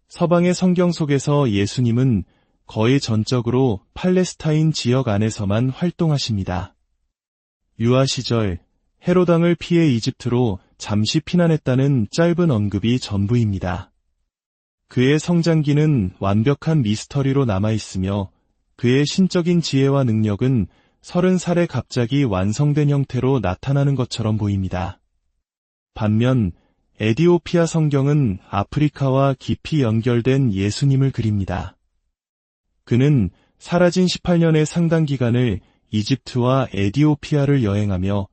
서방의 성경 속에서 예수님은 거의 전적으로 팔레스타인 지역 안에서만 활동하십니다. 유아 시절 헤롯 왕을 피해 이집트로 잠시 피난했다는 짧은 언급이 전부입니다. 그의 성장기는 완벽한 미스터리로 남아있으며 그의 신적인 지혜와 능력은 30살에 갑자기 완성된 형태로 나타나는 것처럼 보입니다. 반면 에디오피아 성경은 아프리카와 깊이 연결된 예수님을 그립니다. 그는 사라진 18년의 상당 기간을 이집트와 에디오피아를 여행하며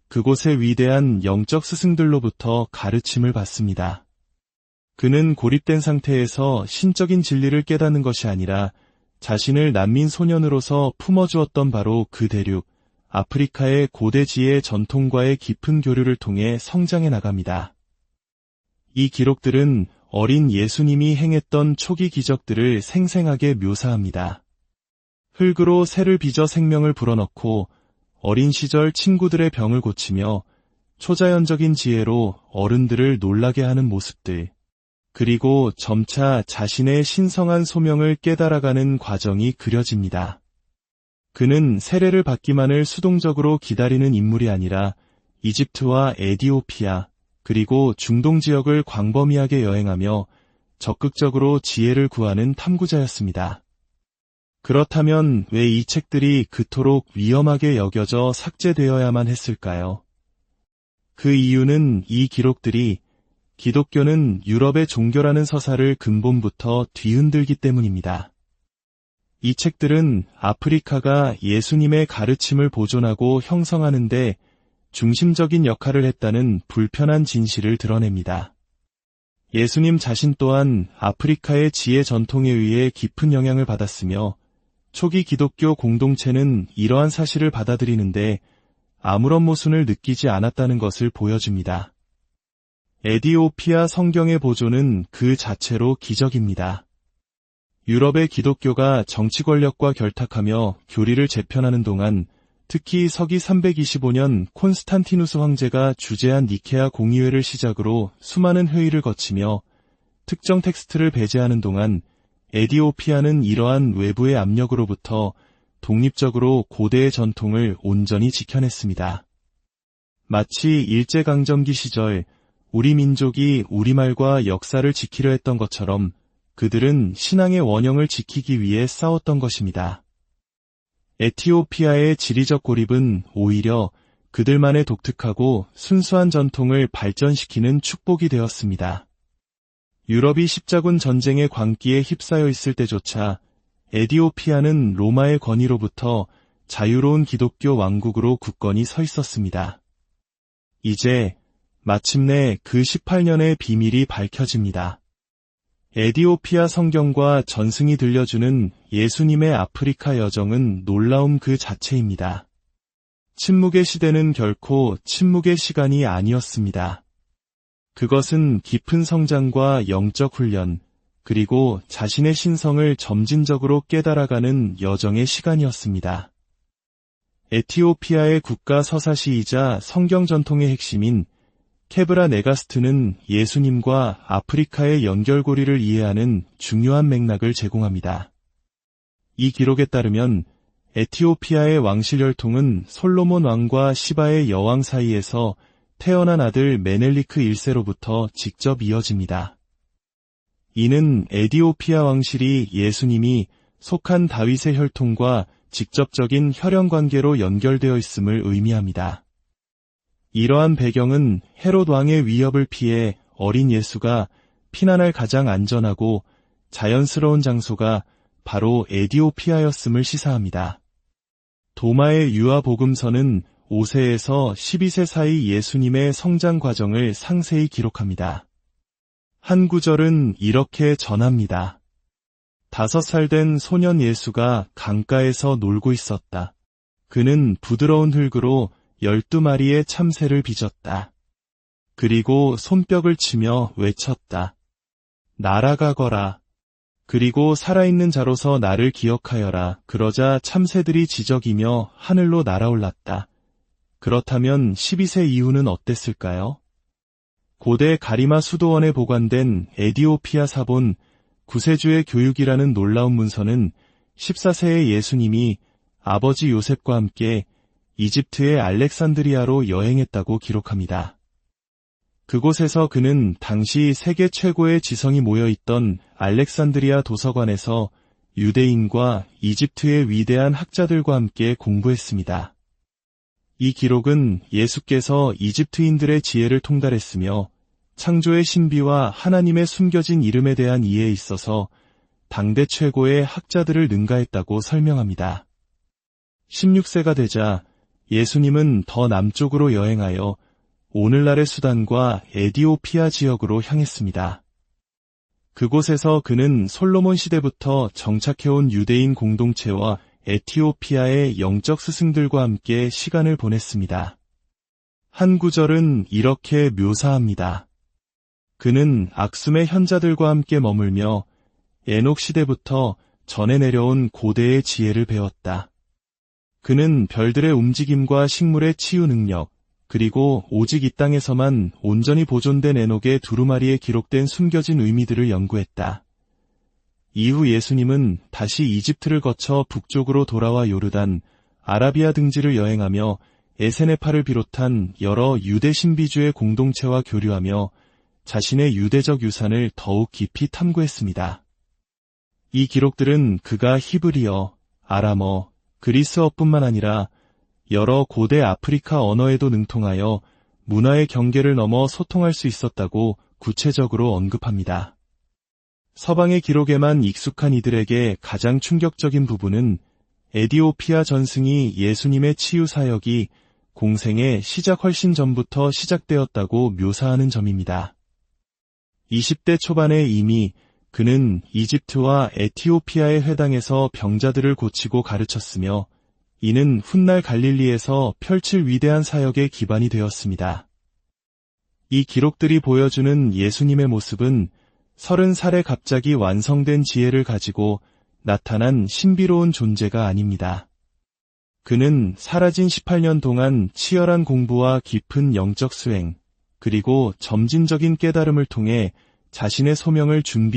그곳의 위대한 영적 스승들로부터 가르침을 받습니다. 그는 고립된 상태에서 신적인 진리를 깨닫는 것이 아니라 자신을 난민 소년으로서 품어주었던 바로 그 대륙, 아프리카의 고대 지혜 전통과의 깊은 교류를 통해 성장해 나갑니다. 이 기록들은 어린 예수님이 행했던 초기 기적들을 생생하게 묘사합니다. 흙으로 새를 빚어 생명을 불어넣고 어린 시절 친구들의 병을 고치며 초자연적인 지혜로 어른들을 놀라게 하는 모습들, 그리고 점차 자신의 신성한 소명을 깨달아가는 과정이 그려집니다. 그는 세례를 받기만을 수동적으로 기다리는 인물이 아니라 이집트와 에디오피아, 그리고 중동 지역을 광범위하게 여행하며 적극적으로 지혜를 구하는 탐구자였습니다. 그렇다면 왜 이 책들이 그토록 위험하게 여겨져 삭제되어야만 했을까요? 그 이유는 이 기록들이 기독교는 유럽의 종교라는 서사를 근본부터 뒤흔들기 때문입니다. 이 책들은 아프리카가 예수님의 가르침을 보존하고 형성하는 데 중심적인 역할을 했다는 불편한 진실을 드러냅니다. 예수님 자신 또한 아프리카의 지혜 전통에 의해 깊은 영향을 받았으며 초기 기독교 공동체는 이러한 사실을 받아들이는데 아무런 모순을 느끼지 않았다는 것을 보여줍니다. 에디오피아 성경의 보존은 그 자체로 기적입니다. 유럽의 기독교가 정치 권력과 결탁하며 교리를 재편하는 동안 특히 서기 325년 콘스탄티누스 황제가 주재한 니케아 공의회를 시작으로 수많은 회의를 거치며 특정 텍스트를 배제하는 동안 에디오피아는 이러한 외부의 압력으로부터 독립적으로 고대의 전통을 온전히 지켜냈습니다. 마치 일제강점기 시절 우리 민족이 우리말과 역사를 지키려 했던 것처럼 그들은 신앙의 원형을 지키기 위해 싸웠던 것입니다. 에티오피아의 지리적 고립은 오히려 그들만의 독특하고 순수한 전통을 발전시키는 축복이 되었습니다. 유럽이 십자군 전쟁의 광기에 휩싸여 있을 때조차 에티오피아는 로마의 권위로부터 자유로운 기독교 왕국으로 굳건히 서 있었습니다. 이제 마침내 그 18년의 비밀이 밝혀집니다. 에티오피아 성경과 전승이 들려주는 예수님의 아프리카 여정은 놀라움 그 자체입니다. 침묵의 시대는 결코 침묵의 시간이 아니었습니다. 그것은 깊은 성장과 영적 훈련, 그리고 자신의 신성을 점진적으로 깨달아가는 여정의 시간이었습니다. 에티오피아의 국가 서사시이자 성경 전통의 핵심인 케브라 네가스트는 예수님과 아프리카의 연결고리를 이해하는 중요한 맥락을 제공합니다. 이 기록에 따르면 에티오피아의 왕실 혈통은 솔로몬 왕과 시바의 여왕 사이에서 태어난 아들 메넬리크 1세로부터 직접 이어집니다. 이는 에티오피아 왕실이 예수님이 속한 다윗의 혈통과 직접적인 혈연 관계로 연결되어 있음을 의미합니다. 이러한 배경은 헤롯 왕의 위협을 피해 어린 예수가 피난할 가장 안전하고 자연스러운 장소가 바로 에티오피아였음을 시사합니다. 도마의 유아 복음서는 5세에서 12세 사이 예수님의 성장 과정을 상세히 기록합니다. 한 구절은 이렇게 전합니다. 5살 된 소년 예수가 강가에서 놀고 있었다. 그는 부드러운 흙으로 12마리의 참새를 빚었다. 그리고 손뼉을 치며 외쳤다. 날아가거라. 그리고 살아있는 자로서 나를 기억하여라. 그러자 참새들이 지저귀며 하늘로 날아올랐다. 그렇다면 12세 이후는 어땠을까요? 고대 가리마 수도원에 보관된 에티오피아 사본 구세주의 교육이라는 놀라운 문서는 14세의 예수님이 아버지 요셉과 함께 이집트의 알렉산드리아로 여행했다고 기록합니다. 그곳에서 그는 당시 세계 최고의 지성이 모여있던 알렉산드리아 도서관에서 유대인과 이집트의 위대한 학자들과 함께 공부했습니다. 이 기록은 예수께서 이집트인들의 지혜를 통달했으며 창조의 신비와 하나님의 숨겨진 이름에 대한 이해에 있어서 당대 최고의 학자들을 능가했다고 설명합니다. 16세가 되자 예수님은 더 남쪽으로 여행하여 오늘날의 수단과 에티오피아 지역으로 향했습니다. 그곳에서 그는 솔로몬 시대부터 정착해온 유대인 공동체와 에티오피아의 영적 스승들과 함께 시간을 보냈습니다. 한 구절은 이렇게 묘사합니다. 그는 악숨의 현자들과 함께 머물며 에녹 시대부터 전해 내려온 고대의 지혜를 배웠다. 그는 별들의 움직임과 식물의 치유 능력, 그리고 오직 이 땅에서만 온전히 보존된 에녹의 두루마리에 기록된 숨겨진 의미들을 연구했다. 이후 예수님은 다시 이집트를 거쳐 북쪽으로 돌아와 요르단, 아라비아 등지를 여행하며 에세네파를 비롯한 여러 유대 신비주의 공동체와 교류하며 자신의 유대적 유산을 더욱 깊이 탐구했습니다. 이 기록들은 그가 히브리어, 아람어, 그리스어뿐만 아니라 여러 고대 아프리카 언어에도 능통하여 문화의 경계를 넘어 소통할 수 있었다고 구체적으로 언급합니다. 서방의 기록에만 익숙한 이들에게 가장 충격적인 부분은 에티오피아 전승이 예수님의 치유 사역이 공생의 시작 훨씬 전부터 시작되었다고 묘사하는 점입니다. 20대 초반에 이미 그는 이집트와 에티오피아의 회당에서 병자들을 고치고 가르쳤으며 이는 훗날 갈릴리에서 펼칠 위대한 사역의 기반이 되었습니다. 이 기록들이 보여주는 예수님의 모습은 30살에 갑자기 완성된 지혜를 가지고 나타난 신비로운 존재가 아닙니다. 그는 사라진 18년 동안 치열한 공부와 깊은 영적 수행, 그리고 점진적인 깨달음을 통해 자신의 소명을 준비